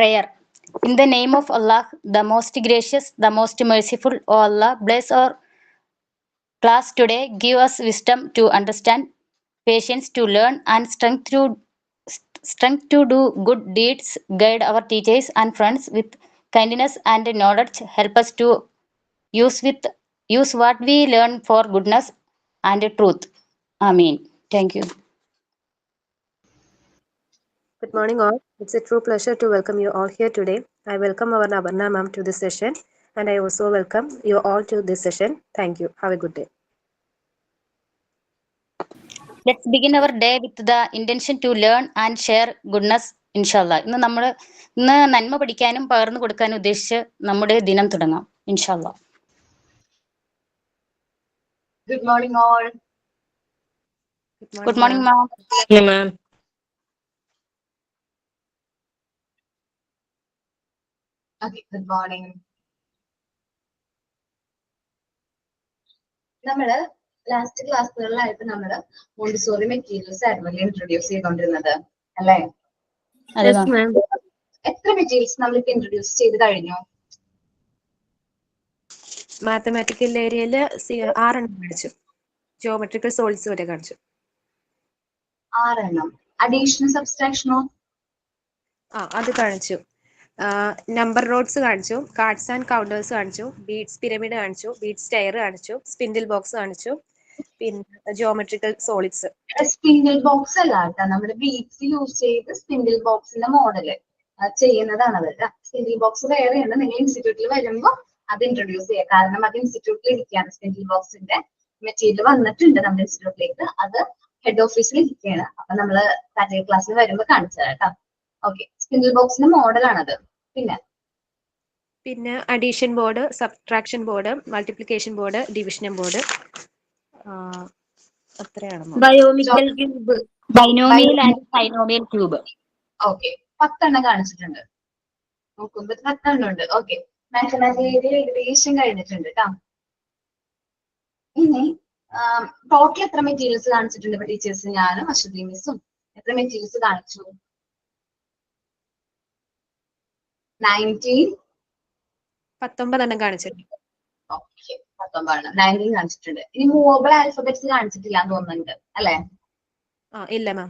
Prayer. In the name of Allah, the most gracious, the most merciful, O Allah, bless our class today. Give us wisdom to understand, patience to learn, and strength to do good deeds. Guide our teachers and friends with kindness and knowledge. Help us to use what we learn for goodness and truth. Amen. Thank you. Good morning all. It's a true pleasure to welcome you all here today. I welcome our Nabarna ma'am to this session and I also welcome you all to this session. Thank you. Have a good day. Let's begin our day with the intention to learn and share goodness, inshallah. ഇന്ന് നന്മ പഠിക്കാനും പകർന്നു കൊടുക്കാനും ഉദ്ദേശിച്ച് നമ്മുടെ ദിനം തുടങ്ങാം, inshallah. Good morning all. Good morning ma'am. Good ma'am. Okay, good morning. നമ്മള് ലാസ്റ്റ് ക്ലാസ്സുകളിലായിട്ട് നമ്മള് മോണ്ടിസോറി മെറ്റീരിയൽസ് ആയിരുന്നു ഇൻട്രൊഡ്യൂസ് ചെയ്തോണ്ടിരുന്നത് അല്ലേ? എത്ര മെറ്റീരിയൽസ് നമ്മളിപ്പോ ഇൻട്രൊഡ്യൂസ് ചെയ്ത് കഴിഞ്ഞു? മാത്തമാറ്റിക്കൽ ഏരിയയില് 6 കാണിച്ചു. ജിയോമെട്രിക്കൽ സോളിഡ്സ് വരെ കാണിച്ചു. 6 അഡീഷണൽ സബ്സ്ട്രാക്ഷനോ? അത് കാണിച്ചു. നമ്പർ റോഡ്സ് കാണിച്ചു, കാർഡ്സ് ആൻഡ് കൗണ്ടേഴ്സ് കാണിച്ചു, ബീഡ്സ് പിരമിഡ് കാണിച്ചു, ബീഡ് സ്റ്റെയർ കാണിച്ചു, സ്പിൻഡിൽ ബോക്സ് കാണിച്ചു, പിന്നെ ജിയോമെട്രിക്കൽ സോളിഡ്സ്. സ്പിൻഡിൽ ബോക്സ് അല്ല കേട്ടോ, നമ്മുടെ ബീഡ്സ് യൂസ് ചെയ്ത് സ്പിൻഡിൽ ബോക്സിന്റെ മോഡല് ചെയ്യുന്നതാണ് അത്. സ്പിൻഡിൽ ബോക്സ് വേറെയാണ്, നിങ്ങൾ ഇൻസ്റ്റിറ്റ്യൂട്ടിൽ വരുമ്പോൾ അത് ഇൻട്രൊഡ്യൂസ് ചെയ്യുക. കാരണം അത് ഇൻസ്റ്റിറ്റ്യൂട്ടിൽ ഇരിക്കുകയാണ്. സ്പിൻഡിൽ ബോക്സിന്റെ മെറ്റീരിയൽ വന്നിട്ടുണ്ട് നമ്മുടെ ഇൻസ്റ്റിറ്റ്യൂട്ടിലേക്ക്, അത് ഹെഡ് ഓഫീസിൽ ഇരിക്കുകയാണ്. അപ്പൊ നമ്മള് പ്രാക്ടിക്കൽ ക്ലാസ്സിൽ വരുമ്പോൾ കാണിച്ചു തരാം കേട്ടോ. ഓക്കെ, സ്പിൻഡിൽ ബോക്സിന്റെ മോഡലാണത്. പിന്നെ addition board, subtraction board, multiplication board, division board, അത്രയാണ്. Binomial cube, binomial and trinomial cube. Okay, 10 കാണിച്ചിട്ടുണ്ട്. നോക്കുമ്പോ 10 ഉണ്ട്. ഓക്കെ, മാത്തമാറ്റിക്കൽ ഏകദേശം കഴിഞ്ഞിട്ടുണ്ട് കേട്ടോ. ഇനി ടോട്ടൽ എത്ര മെറ്റീരിയൽസ് കാണിച്ചിട്ടുണ്ട് ഇപ്പൊ ടീച്ചേഴ്സ്? ഞാനും അശ്വതി മിസ്സും എത്ര മെറ്റീരിയൽസ് കാണിച്ചു? 19 കാണിച്ചിട്ടുണ്ട്. ഓക്കെ, 19 കാണിച്ചിട്ടുണ്ട്. ഇനി മൂവബിൾ ആൽഫബറ്റ്സ് കാണിച്ചിട്ടില്ല എന്ന് തോന്നുന്നുണ്ട് അല്ലെ? ഇല്ല മാം.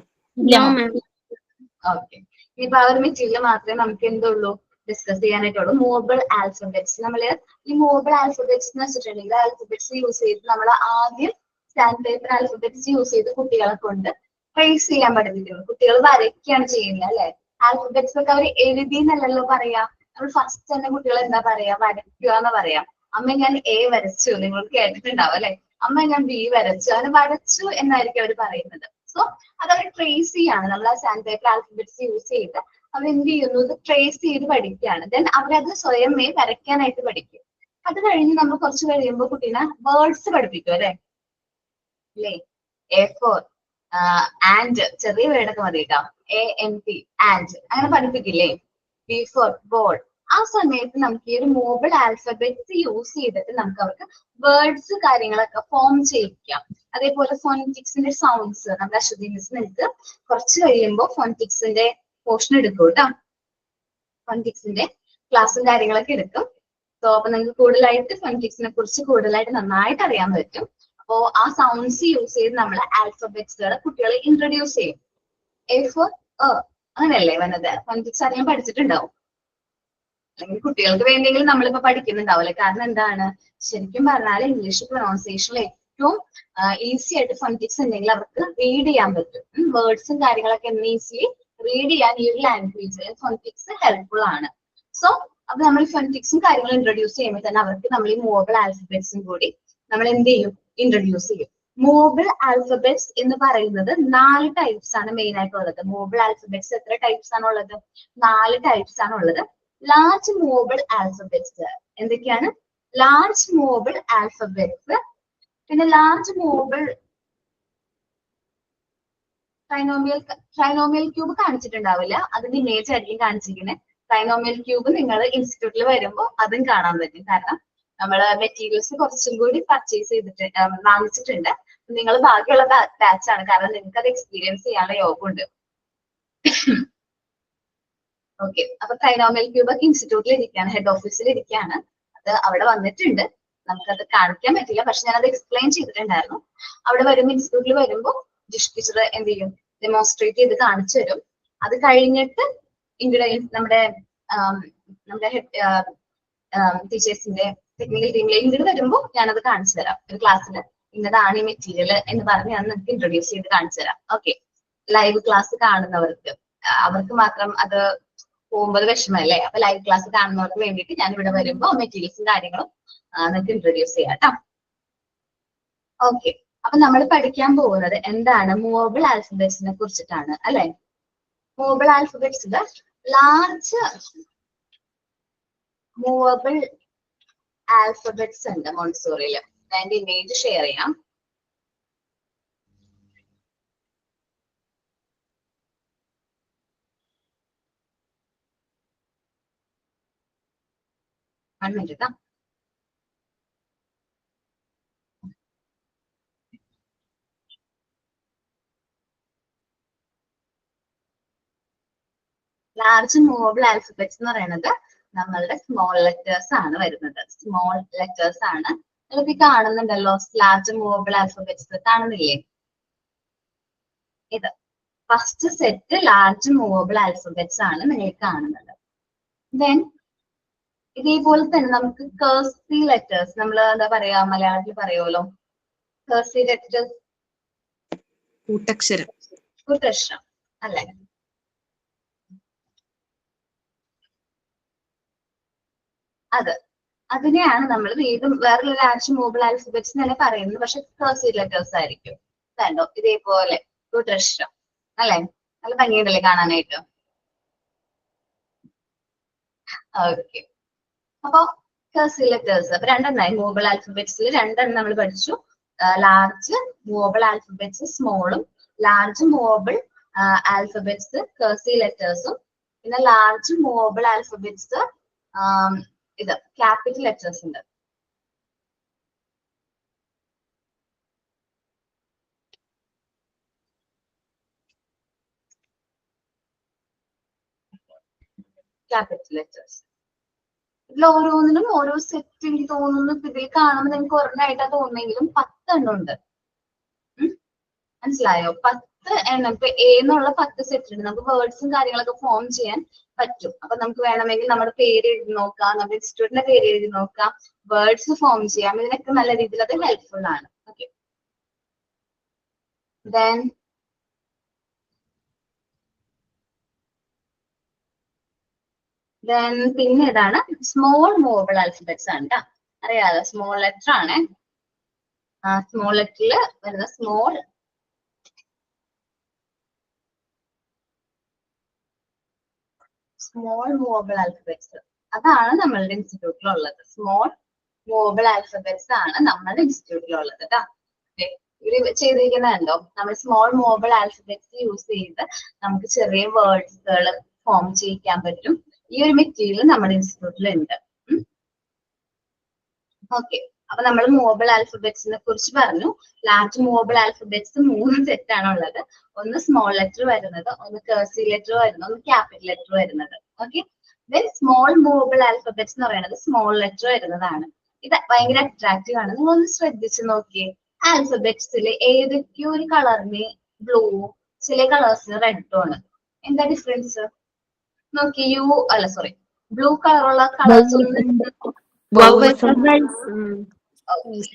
ഓക്കെ, ഇനിയിപ്പോ ആ ഒരു മെറ്റീരിയൽ മാത്രമേ നമുക്ക് എന്തുള്ളൂ ഡിസ്കസ് ചെയ്യാനായിട്ടുള്ളൂ. Movable alphabets. നമ്മള് ഈ മൂവബിൾ ആൽഫബറ്റ്സ് എന്ന് വെച്ചിട്ടുണ്ടെങ്കിൽ ആൽഫബറ്റ്സ് യൂസ് ചെയ്ത് നമ്മൾ ആദ്യം സ്റ്റാൻഡ് പേപ്പർ ആൽഫബറ്റ്സ് യൂസ് ചെയ്ത് കുട്ടികളെ കൊണ്ട് ട്രേസ് ചെയ്യാൻ പഠിപ്പിക്കുന്നു. കുട്ടികൾ വരയ്ക്കുകയാണ് ചെയ്യുന്നത് അല്ലെ? ആൽഫബറ്റ്സ് ഒക്കെ അവർ എഴുതി എന്നല്ലല്ലോ പറയാ. നമ്മൾ ഫസ്റ്റ് തന്നെ കുട്ടികൾ എന്താ പറയാ? വരയ്ക്കുക എന്ന് പറയാം. അമ്മ ഞാൻ എ വരച്ചു, നിങ്ങൾ കേട്ടിട്ടുണ്ടാവും അല്ലെ? അമ്മ ഞാൻ ബി വരച്ചു, അങ്ങനെ വരച്ചു എന്നായിരിക്കും അവർ പറയുന്നത്. സോ അതവർ ട്രേസ് ചെയ്യാണ്. നമ്മൾ ആ സാൻഡ് പേപ്പർ ആൽഫബറ്റ്സ് യൂസ് ചെയ്ത് അവർ എന്ത് ചെയ്യുന്നു? ഇത് ട്രേസ് ചെയ്ത് പഠിക്കുകയാണ്. ദെൻ അവരത് സ്വയമേ വരയ്ക്കാനായിട്ട് പഠിക്കും. അത് കഴിഞ്ഞ് നമ്മൾ കുറച്ച് കഴിയുമ്പോൾ കുട്ടീനെ വേർഡ്സ് പഠിപ്പിക്കും അല്ലെ? എ ഫോർ ആൻഡ്, ചെറിയ വേർഡൊക്കെ മതി കേട്ടോ. ANT ആൻഡ് അങ്ങനെ പഠിപ്പിക്കില്ലേ? B four ball. ആ സമയത്ത് നമുക്ക് ഈ ഒരു മൂവബിൾ ആൽഫബറ്റ്സ് യൂസ് ചെയ്തിട്ട് നമുക്ക് അവർക്ക് വേർഡ്സ് കാര്യങ്ങളൊക്കെ ഫോം ചെയ്യിക്കാം. അതേപോലെ ഫോണിറ്റിക്സിന്റെ സൗണ്ട്സ് നമ്മുടെ അശ്വതി മിസ് നിങ്ങൾക്ക് കുറച്ച് കഴിയുമ്പോൾ ഫോണിറ്റിക്സിന്റെ പോർഷൻ എടുക്കും കേട്ടോ. ഫോണിറ്റിക്സിന്റെ ക്ലാസ്സും കാര്യങ്ങളൊക്കെ എടുക്കും. സോ അപ്പൊ നിങ്ങൾക്ക് കൂടുതലായിട്ട് ഫോണിറ്റിക്സിനെ കുറിച്ച് കൂടുതലായിട്ട് നന്നായിട്ട് അറിയാൻ പറ്റും. അപ്പോ ആ സൗണ്ട്സ് യൂസ് ചെയ്ത് നമ്മൾ ആൽഫബറ്റ്സുകൾ കുട്ടികളെ ഇൻട്രൊഡ്യൂസ് ചെയ്യും. എ ഫോർ അങ്ങനെയല്ലേ വന്നത്? ഫോണിറ്റിക്സ് അറിയാൻ പഠിച്ചിട്ടുണ്ടാവും. അല്ലെങ്കിൽ കുട്ടികൾക്ക് വേണ്ടിയെങ്കിലും നമ്മളിപ്പോ പഠിക്കുന്നുണ്ടാവില്ലേ? കാരണം എന്താണ്, ശരിക്കും പറഞ്ഞാൽ ഇംഗ്ലീഷ് പ്രൊനൗൺസിയേഷനിൽ ഏറ്റവും ഈസി ആയിട്ട് ഫോണിറ്റിക്സ് ഉണ്ടെങ്കിൽ അവർക്ക് റീഡ് ചെയ്യാൻ പറ്റും. വേർഡ്സും കാര്യങ്ങളൊക്കെ എന്ന് ഈസിലി റീഡ് ചെയ്യാൻ ഈ ഒരു ലാംഗ്വേജ് ഫോണിറ്റിക്സ് ഹെൽപ്ഫുൾ ആണ്. സോ അപ്പൊ നമ്മൾ ഫോണിറ്റിക്സും കാര്യങ്ങളും ഇൻട്രൊഡ്യൂസ് ചെയ്യുമ്പോൾ തന്നെ അവർക്ക് നമ്മൾ ഈ മൂവബിൾ ആൽഫബറ്റ്സും കൂടി നമ്മൾ എന്ത് ചെയ്യും? ഇൻട്രൊഡ്യൂസ് ചെയ്യും. മൂവബിൾ ആൽഫബറ്റ്സ് എന്ന് പറയുന്നത് 4 ടൈപ്സ് ആണ് മെയിൻ ആയിട്ടുള്ളത്. മൂവബിൾ ആൽഫബറ്റ്സ് എത്ര ടൈപ്സ് ആണ് ഉള്ളത്? 4 ടൈപ്സ് ആണ് ഉള്ളത്. ലാർജ് മൂവബിൾ ആൽഫബറ്റ്സ് എന്തൊക്കെയാണ്? ലാർജ് മൂവബിൾ ആൽഫബറ്റ്സ്, പിന്നെ ലാർജ് മൂവബിൾ ട്രൈനോമിയൽ ക്യൂബ് കാണിച്ചിട്ടുണ്ടാവില്ല, അതിന്റെ ഇമേജ് ആയിരിക്കും കാണിച്ചിരിക്കുന്നത്. ട്രൈനോമിയൽ ക്യൂബ് നിങ്ങൾ ഇൻസ്റ്റിറ്റ്യൂട്ടിൽ വരുമ്പോൾ അതും കാണാൻ പറ്റും. കാരണം നമ്മള് മെറ്റീരിയൽസ് കുറച്ചും കൂടി പർച്ചേസ് ചെയ്തിട്ട് വാങ്ങിച്ചിട്ടുണ്ട്. നിങ്ങൾ ബാക്കിയുള്ള ബാച്ച് ആണ്, കാരണം നിങ്ങൾക്ക് അത് എക്സ്പീരിയൻസ് ചെയ്യാനുള്ള യോഗമുണ്ട്. ഓക്കെ, അപ്പൊ ട്രൈനോമിയൽ ക്യൂബ് ഒക്കെ ഇൻസ്റ്റിറ്റ്യൂട്ടിൽ ഇരിക്കുകയാണ്, ഹെഡ് ഓഫീസിൽ ഇരിക്കുകയാണ്. അത് അവിടെ വന്നിട്ടുണ്ട്. നമുക്കത് കാണിക്കാൻ പറ്റില്ല, പക്ഷെ ഞാനത് എക്സ്പ്ലെയിൻ ചെയ്തിട്ടുണ്ടായിരുന്നു. അവിടെ വരുമ്പോൾ ഇൻസ്റ്റിറ്റ്യൂട്ടിൽ വരുമ്പോൾ ജിഷ് ടീച്ചർ എന്ത് ചെയ്യും, ഡെമോൺസ്ട്രേറ്റ് ചെയ്ത് കാണിച്ചു തരും. അത് കഴിഞ്ഞിട്ട് ഇവിടെ നമ്മുടെ ടീച്ചേഴ്സിന്റെ ടെക്നിക്കൽ ടീമിലെ ഇങ്ങോട്ട് വരുമ്പോൾ ഞാനത് കാണിച്ചു തരാം. ഒരു ക്ലാസ്സിൽ ഇന്നതാണ് ഈ മെറ്റീരിയൽ എന്ന് പറഞ്ഞ് ഞാൻ നിങ്ങൾക്ക് ഇൻട്രൊഡ്യൂസ് ചെയ്ത് കാണിച്ചു തരാം. ഓക്കെ, ലൈവ് ക്ലാസ് കാണുന്നവർക്ക് അവർക്ക് മാത്രം അത് പോകുമ്പോൾ വിഷമല്ലേ, അപ്പൊ ലൈവ് ക്ലാസ് കാണുന്നവർക്ക് വേണ്ടിയിട്ട് ഞാൻ ഇവിടെ വരുമ്പോൾ മെറ്റീരിയൽസും കാര്യങ്ങളും നിങ്ങൾക്ക് ഇൻട്രൊഡ്യൂസ് ചെയ്യാം കേട്ടോ. ഓക്കെ, അപ്പൊ നമ്മൾ പഠിക്കാൻ പോകുന്നത് എന്താണ്, മൂവബിൾ ആൽഫബറ്റ്സിനെ കുറിച്ചിട്ടാണ് അല്ലെ. മൂവബിൾ ആൽഫബറ്റ്സിൽ ലാർജ് മൂവബിൾ ആൽഫബറ്റ്സ് ഉണ്ട് മോണ്ടിസോറിയിൽ. ഞാൻ എന്റെ ഇമേജ് ഷെയർ ചെയ്യാം. One minute. Large movable alphabets എന്ന് പറയുന്നത് നമ്മളുടെ സ്മോൾ ലെറ്റേഴ്സ് ആണ് വരുന്നത്. സ്മോൾ ലെറ്റേഴ്സ് ആണ്. നിങ്ങൾക്ക് കാണുന്നുണ്ടല്ലോ ലാർജ് മൂവബിൾ ആൽഫബറ്റ്സ്, കാണുന്നില്ലേ? ഇത് first set large movable alphabets ആണ് നിങ്ങൾ കാണുന്നത്. ദെൻ ഇതേപോലെ തന്നെ നമുക്ക് കേഴ്സി ലെറ്റേഴ്സ്, നമ്മൾ എന്താ പറയാ, മലയാളത്തിൽ പറയുമല്ലോ കേഴ്സി ലെറ്റേഴ്സ്, കൂട്ടക്ഷരം. കൂട്ടക്ഷരം അല്ലെ. അതിനെയാണ് നമ്മൾ വീണ്ടും വേറൊരു ലാർജ് മൂവബിൾ ആൽഫബറ്റ്സ് തന്നെ പറയുന്നത്, പക്ഷെ കേഴ്സി ലെറ്റേഴ്സ് ആയിരിക്കും. കണ്ടോ, ഇതേപോലെ കൂട്ടക്ഷരം അല്ലെ. നല്ല ഭംഗിയുണ്ടല്ലേ കാണാനായിട്ട്. ഓക്കെ, അപ്പൊ കേഴ്സി ലെറ്റേഴ്സ് അപ്പൊ രണ്ടെണ്ണമായി. മൂവബിൾ ആൽഫബറ്റ്സിൽ രണ്ടെണ്ണം നമ്മൾ പഠിച്ചു. ലാർജ് മൂവബിൾ ആൽഫബറ്റ്സ് സ്മോളും, ലാർജ് മൂവബിൾ ആൽഫബറ്റ്സ് കേഴ്സി ലെറ്റേഴ്സും, പിന്നെ ലാർജ് മൂവബിൾ ആൽഫബറ്റ്സ് ഇത് ക്യാപിറ്റൽ ലെറ്റേഴ്സ് ഉണ്ട്. ക്യാപിറ്റൽ ലെറ്റേഴ്സ് ഇതിൽ ഓരോന്നിനും ഓരോ സെറ്റ് എനിക്ക് തോന്നുന്നു. ഇതിൽ കാണുമ്പോൾ നിങ്ങൾക്ക് ഒരെണ്ണമായിട്ടാ തോന്നുന്നെങ്കിലും 10 എണ്ണം ഉണ്ട്. മനസ്സിലായോ? 10 എണ്ണം. ഇപ്പൊ എ എന്നുള്ള 10 സെറ്റ് ഉണ്ട്. നമുക്ക് വേർഡ്സും കാര്യങ്ങളൊക്കെ ഫോം ചെയ്യാൻ പറ്റും. അപ്പൊ നമുക്ക് വേണമെങ്കിൽ നമ്മുടെ പേര് എഴുതി നോക്കാം, നമ്മുടെ ഇൻസ്റ്റിറ്റ്യൂട്ടിന്റെ പേര് എഴുതി നോക്കാം, വേർഡ്സ് ഫോം ചെയ്യാം. ഇതിനൊക്കെ നല്ല രീതിയിൽ അത് ഹെൽപ്ഫുൾ ആണ്. ഓക്കെ, ദെൻ പിന്നെ ഇതാണ് സ്മോൾ മൂവബിൾ ആൽഫബറ്റ്സ് ആണ് കേട്ടോ. അറിയാലോ, സ്മോൾ ലെറ്റർ ആണ്. സ്മോൾ ലെറ്ററിൽ വരുന്ന സ്മോൾ മൂവബിൾ ആൽഫബറ്റ്സ്, അതാണ് നമ്മളുടെ ഇൻസ്റ്റിറ്റ്യൂട്ടിലുള്ളത്. സ്മോൾ മൂവബിൾ ആൽഫബറ്റ്സ് ആണ് നമ്മുടെ ഇൻസ്റ്റിറ്റ്യൂട്ടിലുള്ളത് കേട്ടോ. ഇവര് ചെയ്തിരിക്കുന്നുണ്ടോ, നമ്മൾ സ്മോൾ മൂവബിൾ ആൽഫബറ്റ്സ് യൂസ് ചെയ്ത് നമുക്ക് ചെറിയ വേർഡ്സുകൾ ഫോം ചെയ്യിക്കാൻ പറ്റും. ഈ ഒരു മെറ്റീരിയൽ നമ്മുടെ ഇൻസ്റ്റിറ്റ്യൂട്ടിൽ ഉണ്ട്. ഓക്കെ, അപ്പൊ നമ്മൾ മൂവബിൾ ആൽഫബറ്റ്സിനെ കുറിച്ച് പറഞ്ഞു. ലാർജ് മൂവബിൾ ആൽഫബറ്റ്സ് 3 സെറ്റ് ആണ് ഉള്ളത്. ഒന്ന് സ്മോൾ ലെറ്റർ വരുന്നത്, ഒന്ന് കേഴ്സി ലെറ്റർ വരുന്നത്, ഒന്ന് ക്യാപിറ്റൽ ലെറ്റർ വരുന്നത്. Okay, then small movable alphabets എന്ന് പറയുന്നത് സ്മോൾ ലെറ്റർ വരുന്നതാണ്. ഇത് ഭയങ്കര അട്രാക്റ്റീവ് ആണ്. നിങ്ങൾ ഒന്ന് ശ്രദ്ധിച്ച് നോക്കിയേ. ആൽഫബറ്റ്സിൽ ഏതൊക്കെയോ ഒരു കളറിന് ബ്ലൂ, ചില കളേഴ്സിന് റെഡും ആണ്. എന്താ ഡിഫറൻസ് നോക്കി. ബ്ലൂ കളറുള്ള കളേഴ്സ് ഒന്നും വവ്വൽസ്.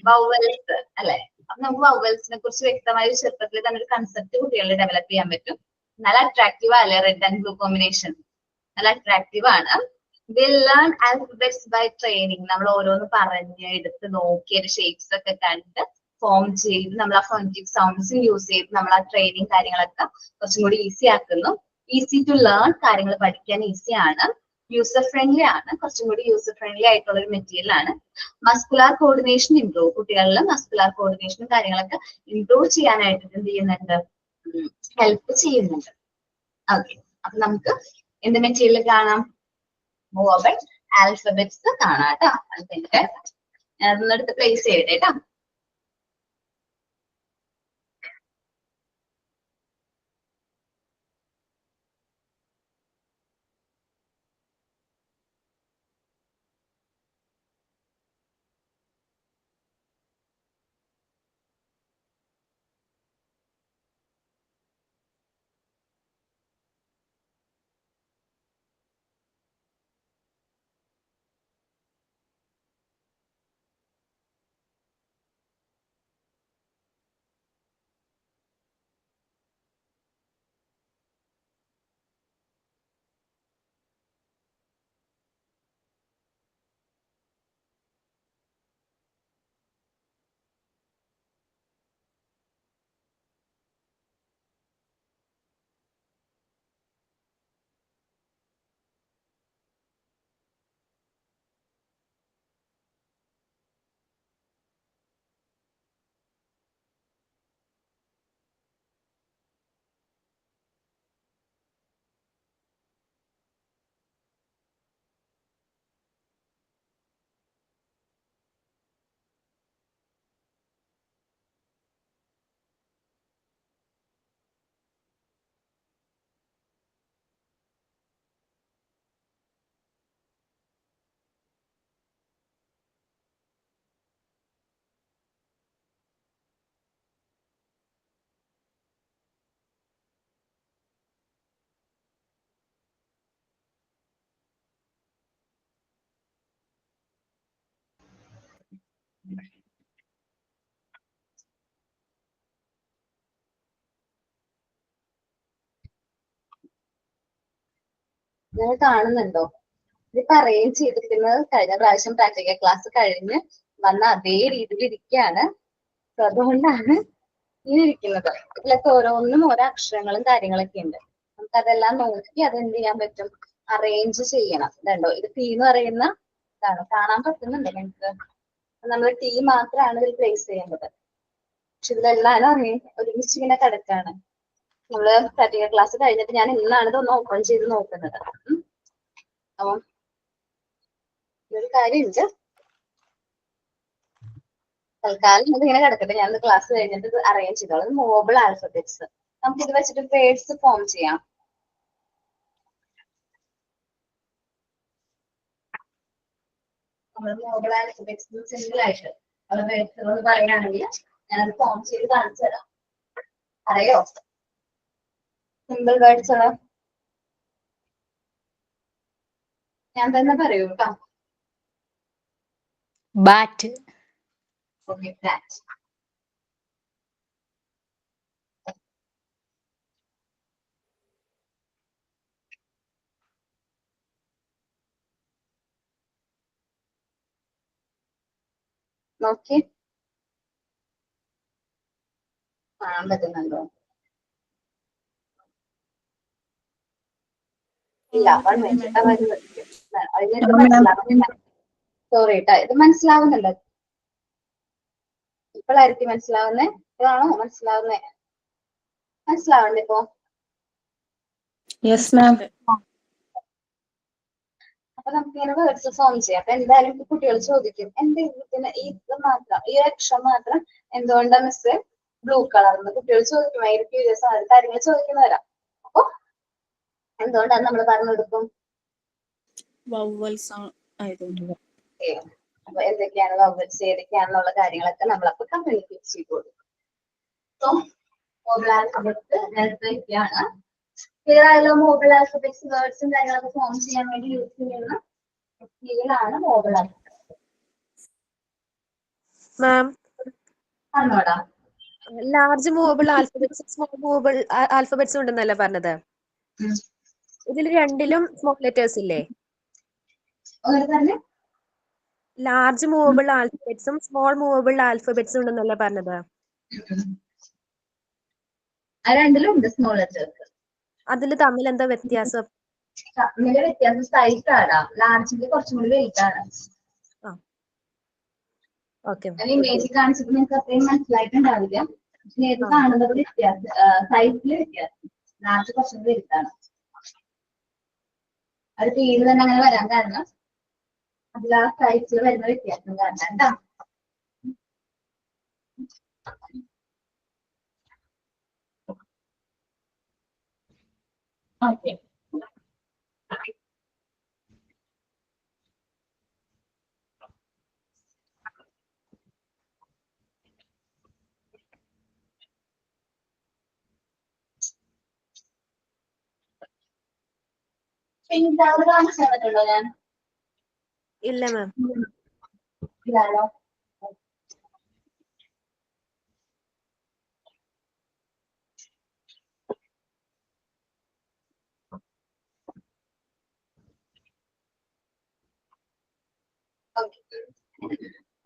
വവ്വൽസ് അല്ലെ. അപ്പൊ നമുക്ക് വവ്വൽസിനെ കുറിച്ച് വ്യക്തമായ ഒരു ചെറുപ്പത്തിൽ തന്നെ ഒരു കൺസെപ്റ്റ് കുട്ടികളെ ഡെവലപ്പ് ചെയ്യാൻ പറ്റും. നല്ല അട്രാക്റ്റീവ് അല്ലേ റെഡ് ആൻഡ് ബ്ലൂ കോമ്പിനേഷൻ? നല്ല അട്രാക്റ്റീവ് ആണ്. They learn alphabets by training. നമ്മൾ ഓരോന്ന് പറഞ്ഞ് എടുത്ത് നോക്കി ഒരു ഷേപ്സ് ഒക്കെ കണ്ട് ഫോം ചെയ്ത് നമ്മൾ ആ ഫോണറ്റിക് സൗണ്ട്സ് യൂസ് ചെയ്ത് നമ്മൾ ആ ട്രെയിനിങ് കാര്യങ്ങളൊക്കെ കുറച്ചും കൂടി ഈസി ആക്കുന്നു. ഈസി ടു ലേൺ, കാര്യങ്ങൾ പഠിക്കാൻ ഈസി ആണ്, യൂസർ ഫ്രണ്ട്ലി ആണ്, കുറച്ചും കൂടി യൂസർ ഫ്രണ്ട്ലി ആയിട്ടുള്ള ഒരു മെറ്റീരിയൽ ആണ്. മസ്കുലാർ കോർഡിനേഷൻ ഇംപ്രൂവ്, കുട്ടികളിലെ മസ്കുലാർ കോർഡിനേഷനും കാര്യങ്ങളൊക്കെ ഇംപ്രൂവ് ചെയ്യാനായിട്ട് എന്ത് ചെയ്യുന്നുണ്ട്, ഹെൽപ്പ് ചെയ്യുന്നുണ്ട്. ഓക്കെ, അപ്പൊ നമുക്ക് എന്ത് മെറ്റീരിയൽ കാണാം, മൂവബിൾ ആൽഫബറ്റ്സ് കാണാം കേട്ടോ. അതിന്റെ അതൊന്നെടുത്ത് പ്ലേസ് ചെയ്യട്ടെ കേട്ടോ. നിങ്ങൾ കാണുന്നുണ്ടോ? ഇതിപ്പോ അറേഞ്ച് ചെയ്തിരിക്കുന്നത് കഴിഞ്ഞ പ്രാവശ്യം പ്രാക്ടിക്കൽ ക്ലാസ് കഴിഞ്ഞ് വന്ന അതേ രീതിയിൽ ഇരിക്കുകയാണ്. അതുകൊണ്ടാണ് ഇങ്ങനെ ഇരിക്കുന്നത്. ഇതിലൊക്കെ ഓരോന്നും ഓരോ അക്ഷരങ്ങളും കാര്യങ്ങളൊക്കെ ഉണ്ട്. നമുക്ക് അതെല്ലാം നോക്കി അതെന്ത് ചെയ്യാൻ പറ്റും, അറേഞ്ച് ചെയ്യണം. ഇതുണ്ടോ, ഇത് ടി എന്ന് പറയുന്ന ഇതാണ്. കാണാൻ പറ്റുന്നുണ്ടോ നിങ്ങൾക്ക്? നമ്മൾ ടി മാത്രമാണ് ഇതിൽ പ്ലേസ് ചെയ്യേണ്ടത്. പക്ഷെ ഇതിലെല്ലാം ഒരുമിച്ച് ഇങ്ങനെ കിടക്കാണ്. നമ്മള് പ്രാക്ടിക്കൽ ക്ലാസ് കഴിഞ്ഞിട്ട് ഞാൻ ഇന്നാണ് ഇതൊന്ന് ഓപ്പൺ ചെയ്ത് നോക്കുന്നത്. അപ്പം ഇതൊരു കാര്യമുണ്ട്. തൽക്കാലം ഇതിങ്ങനെ കിടക്കട്ടെ. ഞാൻ ക്ലാസ് കഴിഞ്ഞിട്ട് ഇത് അറേഞ്ച് ചെയ്തോളാം. മോബിൾ ആൽഫബറ്റ്സ് നമുക്ക് ഇത് വെച്ചിട്ട് വേർഡ്സ് ഫോം ചെയ്യാം. നമ്മൾ മോബിൾ ആൽഫബറ്റ്സ് സിമ്പിൾ ആയിട്ട് അത് വേർഡ്സ് എന്ന് പറയുകയാണെങ്കിൽ ഞാനത് ഫോം ചെയ്ത് കാണിച്ചു തരാം. അറിയോ സിമ്പിൾ വേർഡ്സ്? ഞാൻ തന്നെ പറയൂ കേട്ടോ. bat, okay, bat. നോക്കി കാണാൻ പറ്റുന്നുണ്ടോ? ഇല്ല, അതിന് മനസ്സിലാവുന്നില്ല. സോറി കേട്ടോ, ഇത് മനസ്സിലാവുന്നുണ്ടോ? ഇപ്പോഴായിരിക്കും മനസ്സിലാവുന്നേ? ഇപ്പോഴാണോ മനസ്സിലാവുന്നേ? മനസ്സിലാവണ്ടേ ഇപ്പോ? Yes ma'am. അപ്പൊ നമുക്ക് ഇങ്ങനെ വേർഡ്സ് ഫോം ചെയ്യാം. അപ്പൊ എന്തായാലും കുട്ടികൾ ചോദിക്കും, എന്ത് ഇതിന് ഇത് മാത്രം, ഈ അക്ഷരം മാത്രം എന്തുകൊണ്ടാ മിസ് ബ്ലൂ കളർന്ന് കുട്ടികൾ ചോദിക്കുമായിരിക്കും. കാര്യങ്ങൾ ചോദിക്കുന്നവരാ. അപ്പൊ എന്തുകൊണ്ടാണ് നമ്മൾ പറഞ്ഞു കൊടുക്കും? വവ്വൽസ് ആയതുകൊണ്ട്. അപ്പൊ എന്തൊക്കെയാണ് വവ്വൽസ്, ഏതൊക്കെയാണെന്നുള്ള കാര്യങ്ങളൊക്കെ നമ്മളപ്പോ കമ്മ്യൂണിക്കേറ്റ് ചെയ്ത് കൊടുക്കും. സോ മോബിൾ ആൽഫബറ്റ്സ് നേരത്തെയൊക്കെയാണ്. ക്ലിയർ ആയല്ലോ? മോബിൾ ആൽഫബറ്റ്സ് വേർഡ്സും കാര്യങ്ങളൊക്കെ ഫോം ചെയ്യാൻ വേണ്ടി യൂസ് ചെയ്യുന്ന സ്കില്ലാണ് മോബിൾ ആൽഫബറ്റ്സ്. മാം, പറഞ്ഞോടാ. ലാർജ് മൂവബിൾ ആൽഫബറ്റ്സും സ്മോൾ മൂവബിൾ ആൽഫബറ്റ്സും ഉണ്ടെന്നല്ലേ പറഞ്ഞത്? ഇതിൽ രണ്ടിലും സ്മോൾ ലെറ്റേഴ്സ് ഇല്ലേ? ലാർജ് മൂവബിൾ ആൽഫബറ്റ്സും സ്മോൾ മൂവബിൾ ആൽഫബറ്റ്സും ഉണ്ടെന്നല്ലേ പറഞ്ഞത്? രണ്ടിലും ഉണ്ട് സ്മോൾ ലെറ്റേഴ്സ്. അതിൽ തമ്മിൽ എന്താ വ്യത്യാസം? തമ്മിലെ വ്യത്യാസം സൈസ് ആണ്. ലാർജിന്റെ കുറച്ചും കൂടി വെയിറ്റ് ആണ്. ഞാൻ ഇമേജ് കാണിച്ചപ്പോൾ നിങ്ങൾക്ക് അത്രയും മനസ്സിലായിട്ടുണ്ടാവില്ല. പക്ഷെ നേരിട്ട് കാണുന്നത് വ്യത്യാസം, സൈസിൽ വ്യത്യാസം. ലാർജ് കുറച്ചും കൂടി വലുതാണ്. അത് പേര് തന്നെ അങ്ങനെ വരാൻ കാരണം അതിൽ ആ സൈസിൽ വരുന്ന വ്യത്യാസം കാരണം കേട്ടോ. ഓക്കെ, പിങ്ക് ടവർ കാണിച്ചു തന്നിട്ടുണ്ടോ ഞാൻ? ഇല്ല മാം. ഇല്ലാലോ.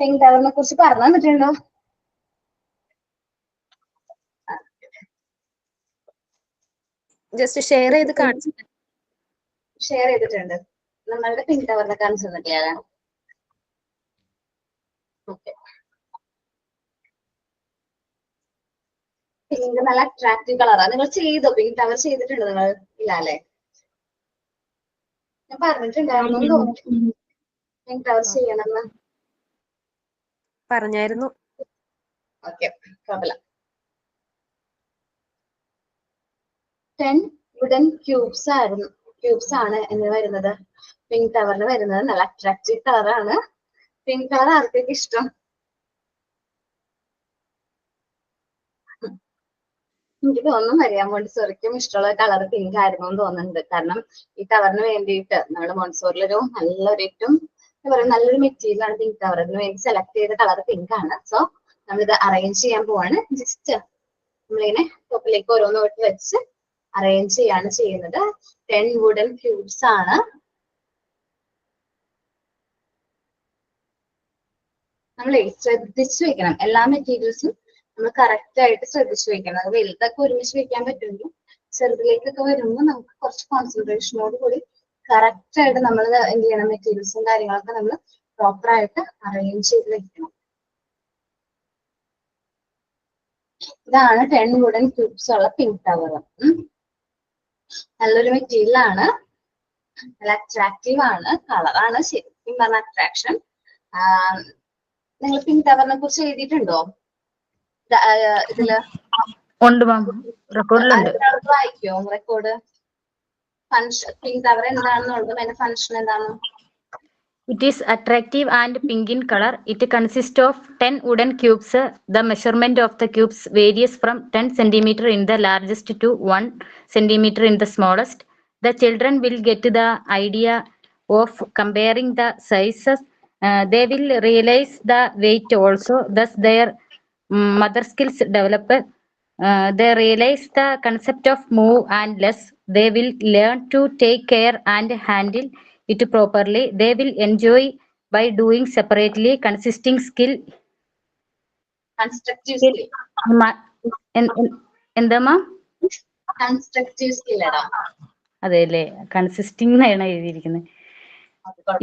പിങ്ക് ടവറിനെ കുറിച്ച് പറഞ്ഞു തന്നിട്ടുണ്ടോ? ജസ്റ്റ് ഷെയർ ചെയ്ത് കാണിച്ചു. ഷെയർ ചെയ്തിട്ടുണ്ട്. നമ്മളുടെ പിങ്ക് ടവറിനെ കാണിച്ചു തന്നിട്ടില്ല. ഓക്കെ, പിങ്ക് നല്ല അട്രാക്റ്റീവ് കളറാണ്. നിങ്ങൾ ചെയ്തോ? പിങ്ക് ടവർ ചെയ്തിട്ടുണ്ടോ നിങ്ങൾ? ഇല്ല അല്ലേ? ഞാൻ പറഞ്ഞിട്ടുണ്ടായിരുന്നു തോന്നുന്നു പിങ്ക് ടവർ ചെയ്യണമെന്ന്. പറഞ്ഞായിരുന്നു. ഓക്കെ, കുഴപ്പമില്ല. 10 വുഡൻ ക്യൂബ്സ് ആണ് എന്ന് വരുന്നത്. പിങ്ക് ടവറിന് വരുന്നത് നല്ല അട്രാക്റ്റീവ് കളറാണ്. പിങ്ക് കളർ ആർക്കൊക്കെ ഇഷ്ടം? എനിക്ക് തോന്നുന്നു മരിയ മോണ്ടിസോറിക്കും ഇഷ്ടമുള്ള കളർ പിങ്ക് ആയിരുന്നു എന്ന് തോന്നുന്നുണ്ട്. കാരണം ഈ ടവറിന് വേണ്ടിയിട്ട് നമ്മുടെ മോണ്ടിസോറിലൊരു നല്ലൊരു ഏറ്റവും പറയുന്നത് നല്ലൊരു മെറ്റീരിയൽ ആണ് പിങ്ക് കവർ. അതിന് വേണ്ടി സെലക്ട് ചെയ്ത കളർ പിങ്ക് ആണ്. സോ നമ്മളിത് അറേഞ്ച് ചെയ്യാൻ പോവാണ്. ജസ്റ്റ് നമ്മളിങ്ങനെ ടോപ്പിലേക്ക് ഓരോന്നോട്ട് വെച്ച് അറേഞ്ച് ചെയ്യാണ് ചെയ്യുന്നത്. 10 വുഡൻ ക്യൂബ്സ് ആണ്. നമ്മൾ ശ്രദ്ധിച്ചു വെക്കണം. എല്ലാ മെറ്റീരിയൽസും നമ്മൾ കറക്റ്റ് ആയിട്ട് ശ്രദ്ധിച്ചു വെക്കണം. അത് വലുതൊക്കെ ഒരുമിച്ച് വെക്കാൻ പറ്റുമെങ്കിലും ചെറുതിലേക്കൊക്കെ വരുമ്പോൾ നമുക്ക് കുറച്ച് കോൺസെൻട്രേഷനോട് കൂടി കറക്റ്റ് ആയിട്ട് നമ്മൾ എന്ത് ചെയ്യണം, മെറ്റീരിയൽസും കാര്യങ്ങളൊക്കെ നമ്മൾ പ്രോപ്പർ ആയിട്ട് അറേഞ്ച് ചെയ്ത് വെക്കണം. ഇതാണ് 10 വുഡൻ ക്യൂബ്സ് ഉള്ള പിങ്ക് കവർ. നല്ലൊരു മെറ്റീരിയൽ ആണ്, നല്ല അട്രാക്റ്റീവ് ആണ്, കളറാണ് ശരിക്കും പറഞ്ഞ അട്രാക്ഷൻ. നിങ്ങൾ പിങ്ക് കവറിനെ കുറിച്ച് എഴുതിയിട്ടുണ്ടോ ഇതില്? ഉണ്ട് മാം, റെക്കോർഡിലുണ്ട്. വായിക്കോ റെക്കോർഡ്? ഫംഗ്ഷൻ പിങ്ക് കവർ എന്താണെന്നുള്ളത്, അതിന്റെ ഫംഗ്ഷൻ എന്താണ്? It is attractive and pink in color. It consists of 10 wooden cubes. The measurement of the cubes varies from 10 centimeter in the largest to 1 centimeter in the smallest. The children will get the idea of comparing the sizes. They will realize the weight also. Thus, their mother skills develop. They realize the concept of move and less. They will learn to take care and handle it properly. They will enjoy by doing separately consisting skill. Constructive skill. എന്താ മാം? Constructive skill അതാ. അതെ അല്ലേ, consisting എന്നാണ് എഴുതിയിരിക്കുന്നത്.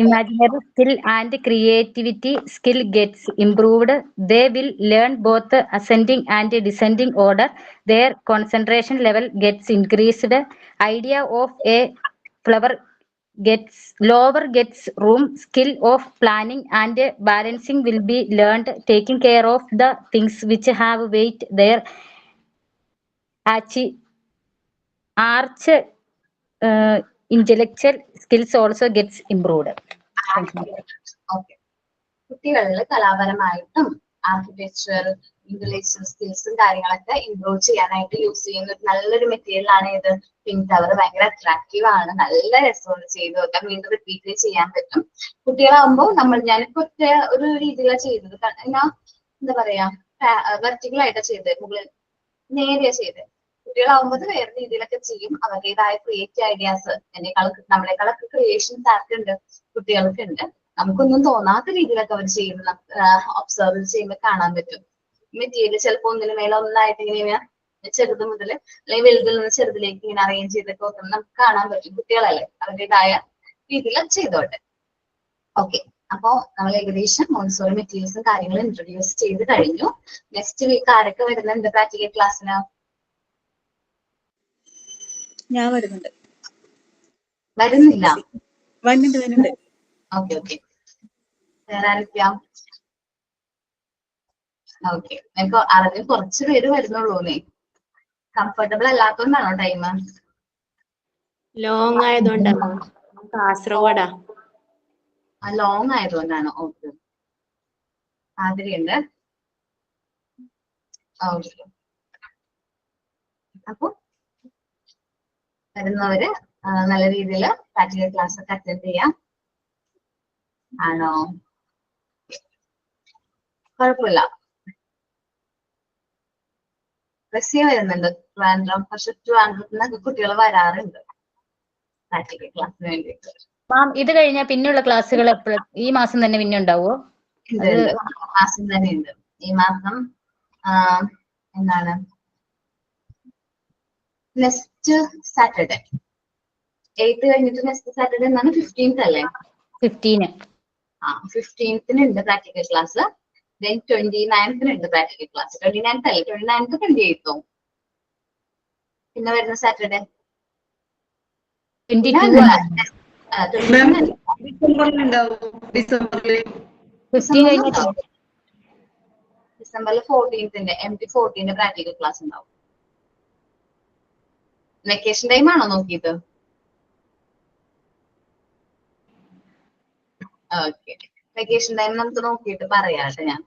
Imaginary skill and creativity skill gets improved. They will learn both ascending and descending order. Their concentration level gets increased. Idea of a flower lower gets room. Skill of planning and balancing will be learned. Taking care of the things which have weight. Their arch intellectual skills also gets improved. Okay. കുട്ടികളിൽ കലാപരമായിട്ടും architecture, intellectual സ്കിൽസും കാര്യങ്ങളൊക്കെ improve ചെയ്യാനായിട്ട് use ചെയ്യുന്ന ഒരു നല്ലൊരു material ആണ് ഇത്. Pink cover ഭയങ്കര അട്രാക്റ്റീവ് ആണ്, നല്ല രസമാണ് ചെയ്ത് വെക്കാൻ, വീണ്ടും റിപ്പീറ്റ് ചെയ്യാൻ പറ്റും. കുട്ടികളാകുമ്പോൾ ഞാനിപ്പോ ഒരു രീതിയിലാണ് ചെയ്തത്. എന്താ പറയാ, വെർട്ടിക്കൽ ആയിട്ടാണ് ചെയ്തത്, മുകളിൽ നേരെയാ ചെയ്തത്. കുട്ടികളാവുമ്പോൾ വേറെ രീതിയിലൊക്കെ ചെയ്യും. അവരുടേതായ ക്രിയേറ്റീവ് ഐഡിയാസ്, നമ്മളെക്കാളൊക്കെ ക്രിയേഷൻസ് ആർക്കുണ്ട്, കുട്ടികൾക്ക് ഉണ്ട്. നമുക്കൊന്നും തോന്നാത്ത രീതിയിലൊക്കെ അവർ ചെയ്യുന്ന ഒബ്സർവ് ചെയ്യുമ്പോൾ കാണാൻ പറ്റും. മെറ്റീരിയൽ ചിലപ്പോൾ ഒന്നിനു മേലെ ഒന്നായിട്ട് ഇങ്ങനെ ചെറുത് മുതൽ അല്ലെങ്കിൽ വലുതിൽ നിന്ന് ചെറുതിലേക്ക് ഇങ്ങനെ അറേഞ്ച് ചെയ്തൊക്കെ വെക്കുന്നത് നമുക്ക് കാണാൻ പറ്റും. കുട്ടികളല്ലേ, അവരുടേതായ രീതിയിൽ ചെയ്തോട്ടെ. ഓക്കെ, അപ്പോ നമ്മൾ ഏകദേശം മോൺസോറി മെറ്റീരിയൽസും കാര്യങ്ങളും ഇൻട്രൊഡ്യൂസ് ചെയ്ത് കഴിഞ്ഞു. നെക്സ്റ്റ് വീക്ക് ആരൊക്കെ വരുന്നുണ്ട് പ്രാക്ടിക്കൽ ക്ലാസ്സിന്? ഞാൻ വരുന്നുണ്ട്. വരുന്നില്ല? വരുന്നുണ്ട്. Okay okay. വേറെ ആരൊക്കെയാ? ഓക്കെ, എനിക്ക് അറിഞ്ഞ് കുറച്ച് പേര് വരുന്നുള്ളൂന്നേ. കംഫർട്ടബിൾ അല്ലാത്തോണ്ടാണോ ടൈം? ലോങ് ആയതുകൊണ്ടാണ്. കാസർഗോഡാ. ലോങ് ആയതുകൊണ്ടാണോ? ഓക്കെ. ആതിരയുണ്ട്. ഓക്കെ, അപ്പൊ വരുന്നവര് നല്ല രീതിയിൽ പ്രാക്ടിക്കൽ ക്ലാസ് ഒക്കെ അറ്റൻഡ് ചെയ്യാം. ആണോ? കുഴപ്പമില്ല. റസിയ വരുന്നുണ്ട് ട്രിവാൻഡ്രം. പക്ഷെ ട്രിവാൻഡ്രത്തുനിന്നൊക്കെ കുട്ടികൾ വരാറുണ്ട് പ്രാക്ടിക്കൽ ക്ലാസ്സിന് വേണ്ടിയിട്ട്. മാം, ഇത് കഴിഞ്ഞാൽ പിന്നെയുള്ള ക്ലാസ്സുകൾ എപ്പോഴും ഈ മാസം തന്നെ പിന്നെ ഉണ്ടാവോ? മാസം തന്നെ ഉണ്ട്. ഈ മാസം എന്താണ്, നെക്സ്റ്റ് സാറ്റർഡേ 8th കഴിഞ്ഞിട്ട് നെക്സ്റ്റ് സാറ്റർഡേ എന്നാണ് 15th അല്ലേ? 15. 15th ഉണ്ട് പ്രാക്ടിക്കൽ ക്ലാസ്. ദെൻ 29th ഉണ്ട് പ്രാക്ടിക്കൽ ക്ലാസ്. 29th അല്ലേ? 29th 28th. പിന്നെ വരുന്ന സാറ്റർഡേ 22 ഡിസംബറിൽ 14th MT14 പ്രാക്ടിക്കൽ ക്ലാസ് ഉണ്ടാവും. വെക്കേഷൻ ടൈം ആണോ നോക്കിയത്? ഓക്കെ, വെക്കേഷൻ ടൈം നമുക്ക് നോക്കിയിട്ട് പറയാട്ടെ. ഞാൻ